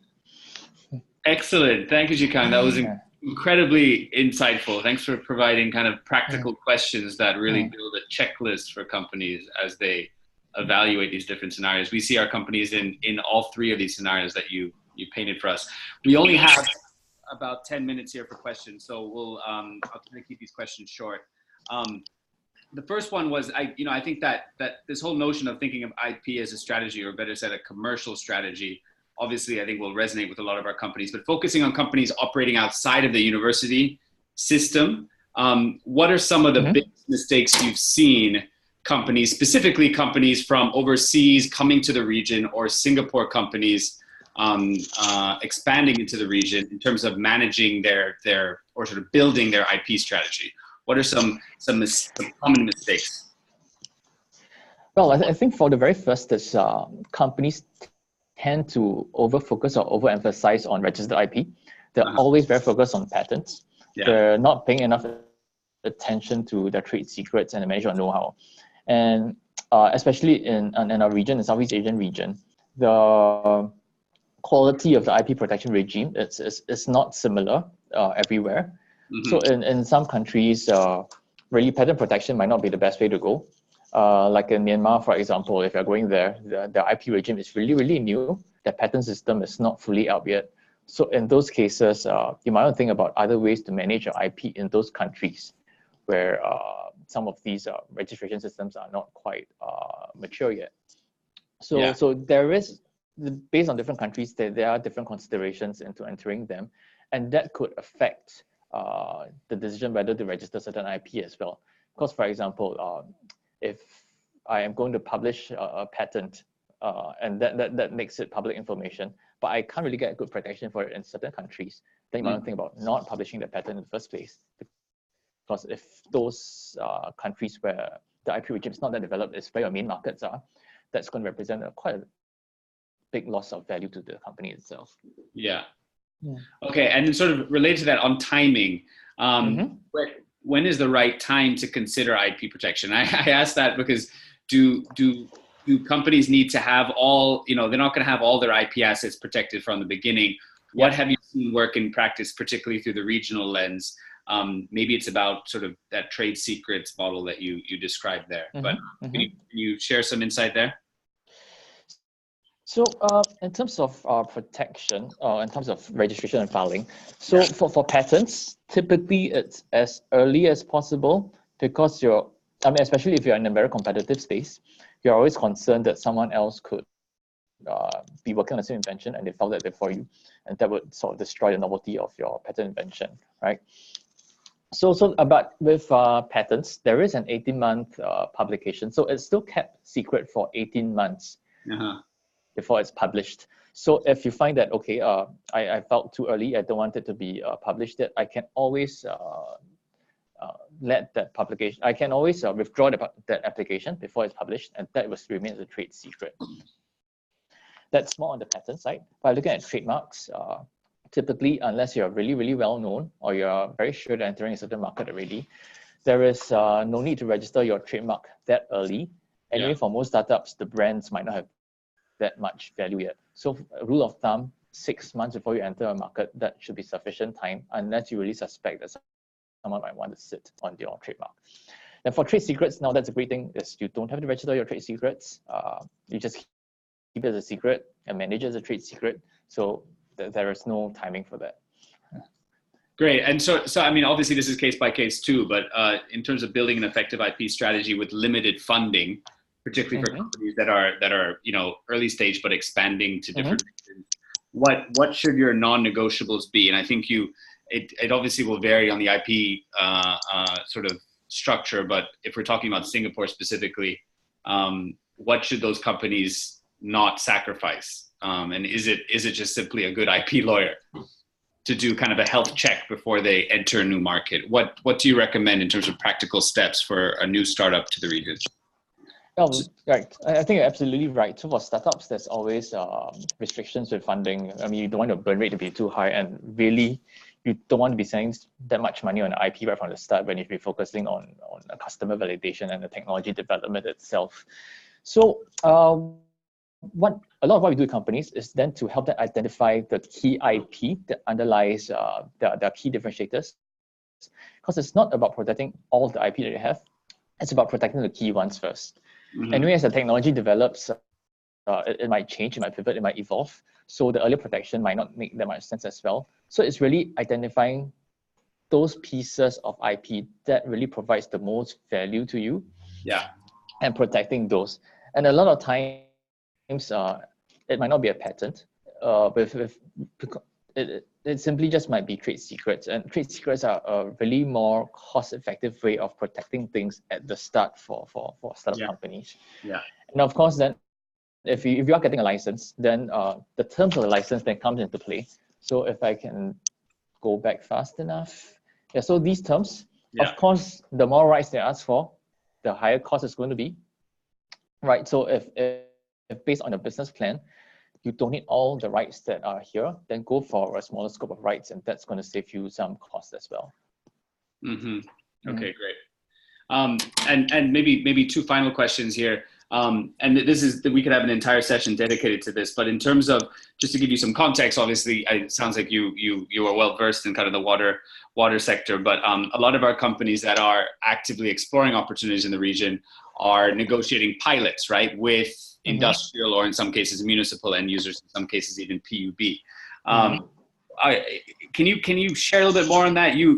Excellent. Thank you, Zhikang. That was incredibly insightful. Thanks for providing kind of practical questions that really build a checklist for companies as they evaluate these different scenarios. We see our companies in all three of these scenarios that you painted for us. We only have about 10 minutes here for questions, so I'll try to keep these questions short. The first one was, I think that this whole notion of thinking of IP as a strategy, or better said, a commercial strategy, obviously I think will resonate with a lot of our companies, but focusing on companies operating outside of the university system, what are some of the biggest mistakes you've seen companies, specifically companies from overseas coming to the region, or Singapore companies expanding into the region in terms of managing their or sort of building their IP strategy? What are some common mistakes? Well, I think for the very first is companies tend to over-focus or overemphasize on registered IP. They're always very focused on patents. Yeah. They're not paying enough attention to their trade secrets and the management know-how. And especially in our region, the Southeast Asian region, the quality of the IP protection regime is not similar everywhere. So in some countries, really patent protection might not be the best way to go. Like in Myanmar, for example, if you're going there, the IP regime is really, really new. The patent system is not fully out yet. So in those cases, you might want to think about other ways to manage your IP in those countries where some of these registration systems are not quite mature yet. So there is based on different countries, there are different considerations into entering them, and that could affect the decision whether to register certain IP as well. Because, for example, if I am going to publish a patent, and that makes it public information, but I can't really get good protection for it in certain countries, then you might think about not publishing the patent in the first place. Because if those countries where the IP regime is not that developed is where your main markets are, that's going to represent quite a big loss of value to the company itself. Yeah. Okay, and then sort of related to that on timing, when is the right time to consider IP protection? I ask that because do companies need to have all, they're not going to have all their IP assets protected from the beginning. What have you seen work in practice, particularly through the regional lens? Maybe it's about sort of that trade secrets model that you described there, but can you share some insight there? So in terms of protection, in terms of registration and filing, so for patents, typically it's as early as possible, because especially if you're in a very competitive space, you're always concerned that someone else could be working on the same invention and they filed it before you, and that would sort of destroy the novelty of your patent invention, right? But with patents, there is an 18-month publication, so it's still kept secret for 18 months. Before it's published. So if you find that, okay, I felt too early, I don't want it to be published yet, I can always let that publication, I can always withdraw that application before it's published, and that will remain as a trade secret. That's more on the patent side. By looking at trademarks, typically, unless you're really, really well known, or you're very sure that entering a certain market already, there is no need to register your trademark that early. Anyway, for most startups, the brands might not have that much value yet. So a rule of thumb, 6 months before you enter a market, that should be sufficient time, unless you really suspect that someone might want to sit on your trademark. And for trade secrets, now that's a great thing, is you don't have to register your trade secrets. You just keep it as a secret and manage it as a trade secret. So there is no timing for that. Great. And so I mean, obviously this is case by case too, but in terms of building an effective IP strategy with limited funding, particularly for companies that are early stage but expanding to different regions, what should your non-negotiables be? And I think it obviously will vary on the IP sort of structure, but if we're talking about Singapore specifically, what should those companies not sacrifice? And is it just simply a good IP lawyer to do kind of a health check before they enter a new market? What do you recommend in terms of practical steps for a new startup to the region? Right. I think you're absolutely right. So for startups, there's always restrictions with funding. I mean, you don't want your burn rate to be too high, and really, you don't want to be spending that much money on IP right from the start when you should be focusing on a customer validation and the technology development itself. So a lot of what we do with companies is then to help them identify the key IP that underlies their key differentiators. Because it's not about protecting all the IP that you have, it's about protecting the key ones first. Anyway, as the technology develops, it might change, it might pivot, it might evolve. So the earlier protection might not make that much sense as well. So it's really identifying those pieces of IP that really provides the most value to you. And protecting those. And a lot of times, it might not be a patent. It simply just might be trade secrets, and trade secrets are a really more cost-effective way of protecting things at the start for startup companies. And of course, then if you are getting a license, then the terms of the license then comes into play. So if I can go back fast enough, so these terms, of course, the more rights they ask for, the higher cost is going to be, right? So if based on a business plan, you don't need all the rights that are here, then go for a smaller scope of rights, and that's going to save you some cost as well. Okay, great. And maybe two final questions here. And this is we could have an entire session dedicated to this, but in terms of, just to give you some context, obviously it sounds like you are well versed in kind of the water sector, but a lot of our companies that are actively exploring opportunities in the region are negotiating pilots, right, with industrial, or in some cases municipal end users, in some cases even PUB. Can you share a little bit more on that? You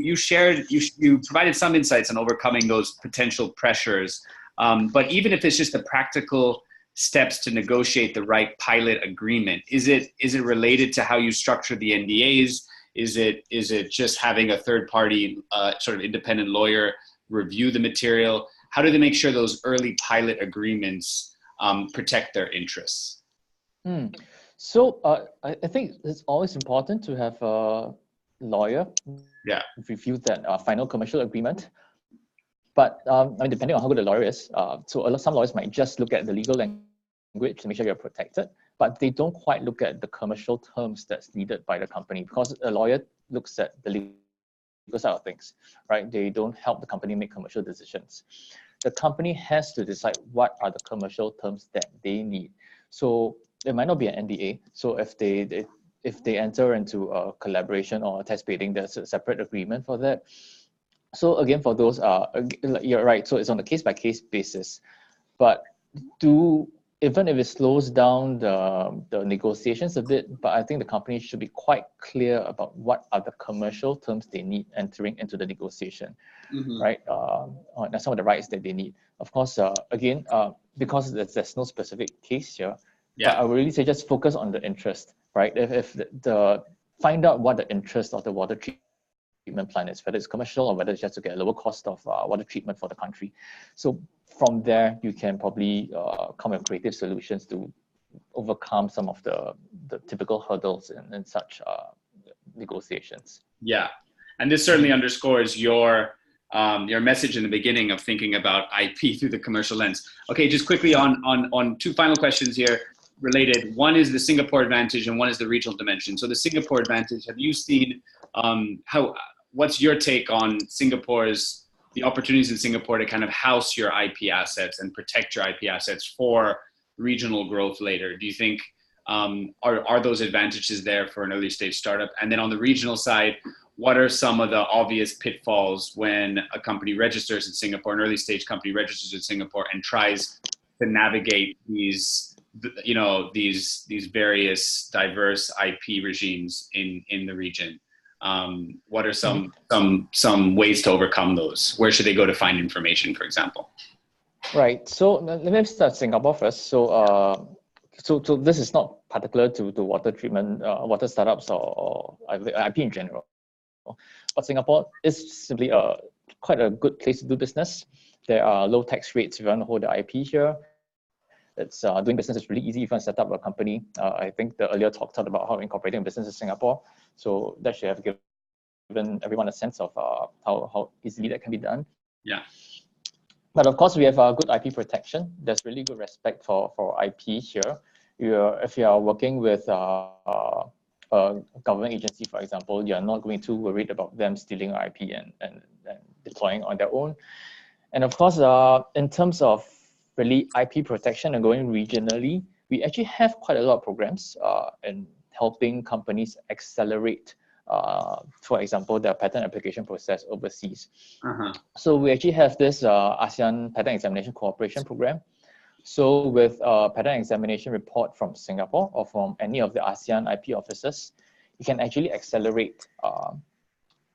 provided some insights on overcoming those potential pressures, but even if it's just a practical steps to negotiate the right pilot agreement? Is it related to how you structure the NDAs? Is it just having a third party sort of independent lawyer review the material? How do they make sure those early pilot agreements protect their interests? So I think it's always important to have a lawyer review that final commercial agreement. But I mean, depending on how good the lawyer is, some lawyers might just look at the legal language to make sure you're protected, but they don't quite look at the commercial terms that's needed by the company, because a lawyer looks at the legal side of things, right? They don't help the company make commercial decisions. The company has to decide what are the commercial terms that they need. So it might not be an NDA. So if they enter into a collaboration or a test bidding, there's a separate agreement for that. So again, for those, you're right. So it's on a case-by-case basis. But even if it slows down the negotiations a bit, but I think the company should be quite clear about what are the commercial terms they need entering into the negotiation, right? And some of the rights that they need. Of course, again, because there's no specific case here, but I would really say just focus on the interest, right? If the find out what the interest of the water treatment plan is, whether it's commercial or whether it's just to get a lower cost of water treatment for the country. So from there, you can probably come with creative solutions to overcome some of the typical hurdles in such negotiations. Yeah, and this certainly underscores your message in the beginning of thinking about IP through the commercial lens. Okay, just quickly on two final questions here related. One is the Singapore advantage and one is the regional dimension. So the Singapore advantage, have you seen what's your take on the opportunities in Singapore to kind of house your IP assets and protect your IP assets for regional growth later? Do you think, are those advantages there for an early stage startup? And then on the regional side, what are some of the obvious pitfalls when a company registers in Singapore, an early stage company registers in Singapore and tries to navigate these various diverse IP regimes in the region? What are some ways to overcome those? Where should they go to find information, for example? Right. So let me start Singapore first. So this is not particular to water treatment, water startups or IP in general. But Singapore is simply quite a good place to do business. There are low tax rates if you want to hold the IP here. It's doing business is really easy if you want to set up a company. I think the earlier talk talked about how incorporating a business in Singapore. So that should have given everyone a sense of how easily that can be done. Yeah. But of course, we have good IP protection. There's really good respect for IP here. If you are working with a government agency, for example, you're not going to worried about them stealing IP and deploying on their own. And of course, in terms of really IP protection and going regionally, we actually have quite a lot of programs in helping companies accelerate, for example, their patent application process overseas. So we actually have this ASEAN Patent Examination Cooperation Program. So with a patent examination report from Singapore or from any of the ASEAN IP offices, you can actually accelerate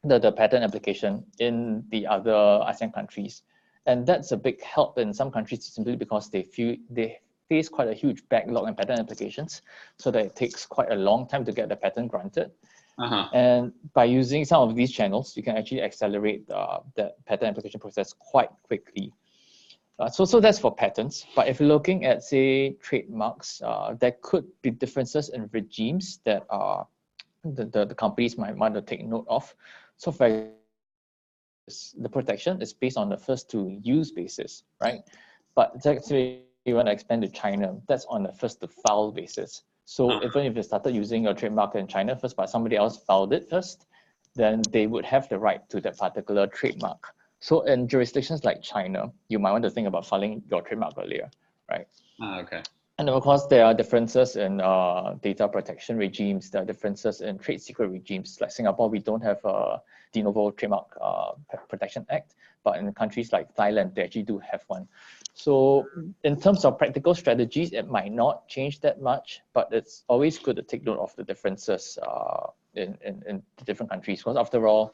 the patent application in the other ASEAN countries. And that's a big help in some countries simply because they face quite a huge backlog in patent applications, so that it takes quite a long time to get the patent granted. And by using some of these channels, you can actually accelerate the patent application process quite quickly. So that's for patents. But if you're looking at, say, trademarks, there could be differences in regimes that the companies might want to take note of. So for the protection is based on the first to use basis, right? But actually, you want to expand to China, that's on the first to file basis. So even if you started using your trademark in China first, but somebody else filed it first, then they would have the right to that particular trademark. So in jurisdictions like China, you might want to think about filing your trademark earlier, right? Okay. And of course, there are differences in data protection regimes. There are differences in trade secret regimes. Like Singapore, we don't have a de novo Trademark Protection Act, but in countries like Thailand, they actually do have one. So in terms of practical strategies, it might not change that much, but it's always good to take note of the differences in the different countries. Because after all,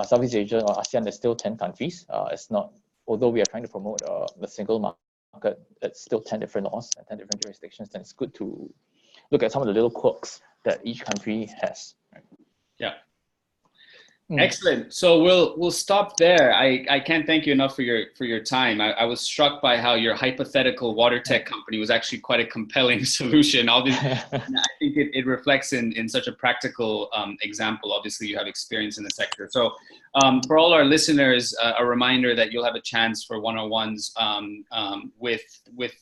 Southeast Asia or ASEAN, there's still 10 countries. It's not, although we are trying to promote the single market, it's still 10 different laws and 10 different jurisdictions, then it's good to look at some of the little quirks that each country has. Yeah. Excellent. So we'll stop there. I can't thank you enough for your time. I was struck by how your hypothetical water tech company was actually quite a compelling solution. Obviously, I think it reflects in such a practical example. Obviously, you have experience in the sector. So for all our listeners, a reminder that you'll have a chance for one-on-ones with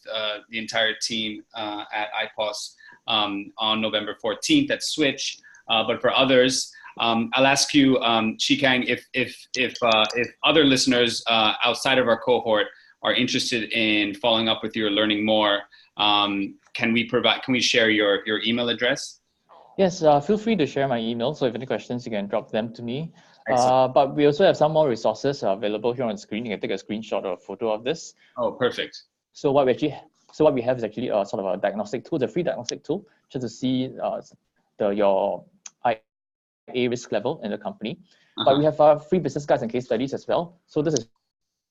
the entire team at IPOS on November 14th at Switch. But for others, I'll ask you, Zhikang, if other listeners outside of our cohort are interested in following up with you or learning more, can we share your email address? Yes, feel free to share my email. So if any questions, you can drop them to me. But we also have some more resources available here on the screen. You can take a screenshot or a photo of this. Oh, perfect. So what we have is actually a sort of a diagnostic tool, the free diagnostic tool, just to see your IA risk level in the company. But we have free business guides and case studies as well. So this is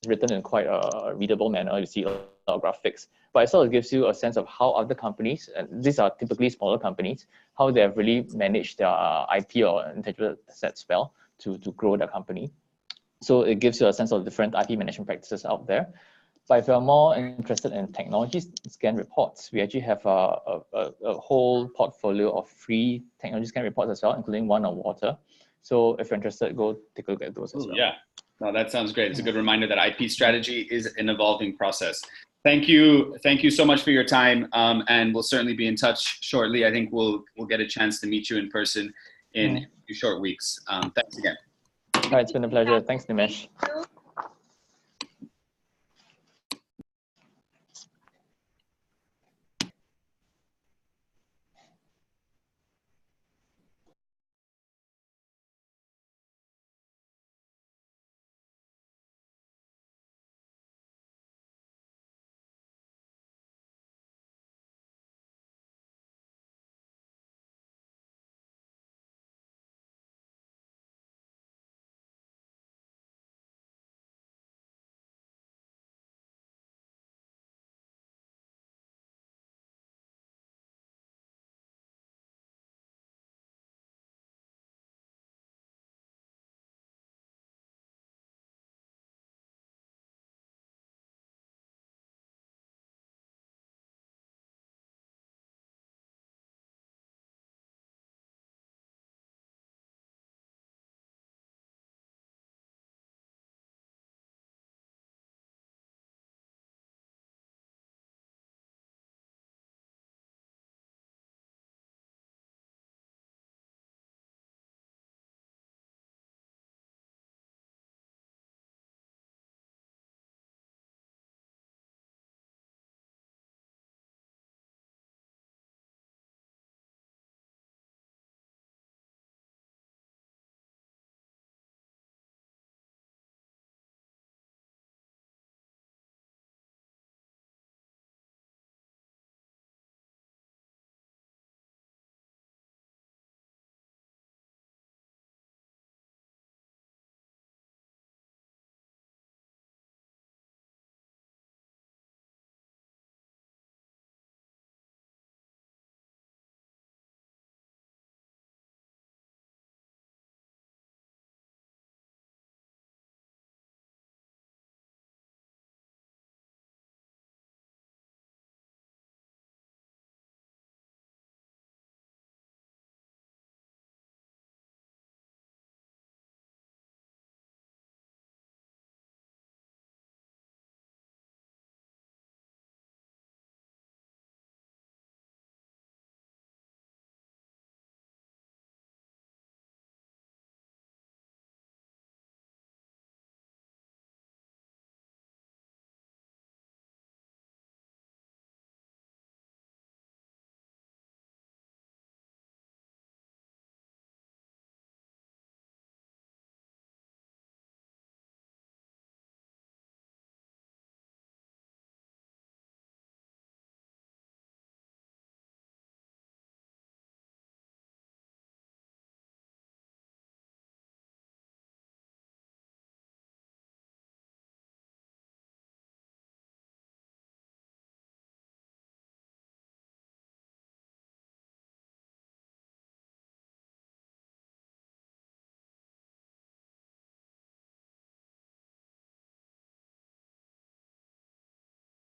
written in quite a readable manner. You see a lot of graphics, but it sort of gives you a sense of how other companies, and these are typically smaller companies, how they have really managed their IP or intangible assets well to grow their company. So it gives you a sense of different IP management practices out there. But if you're more interested in technology scan reports, we actually have a whole portfolio of free technology scan reports as well, including one on water. So if you're interested, go take a look at those as well. Yeah, no, that sounds great. It's a good reminder that IP strategy is an evolving process. Thank you so much for your time, and we'll certainly be in touch shortly. I think we'll get a chance to meet you in person in a few short weeks. Thanks again. All right, it's been a pleasure. Thanks, Nimesh.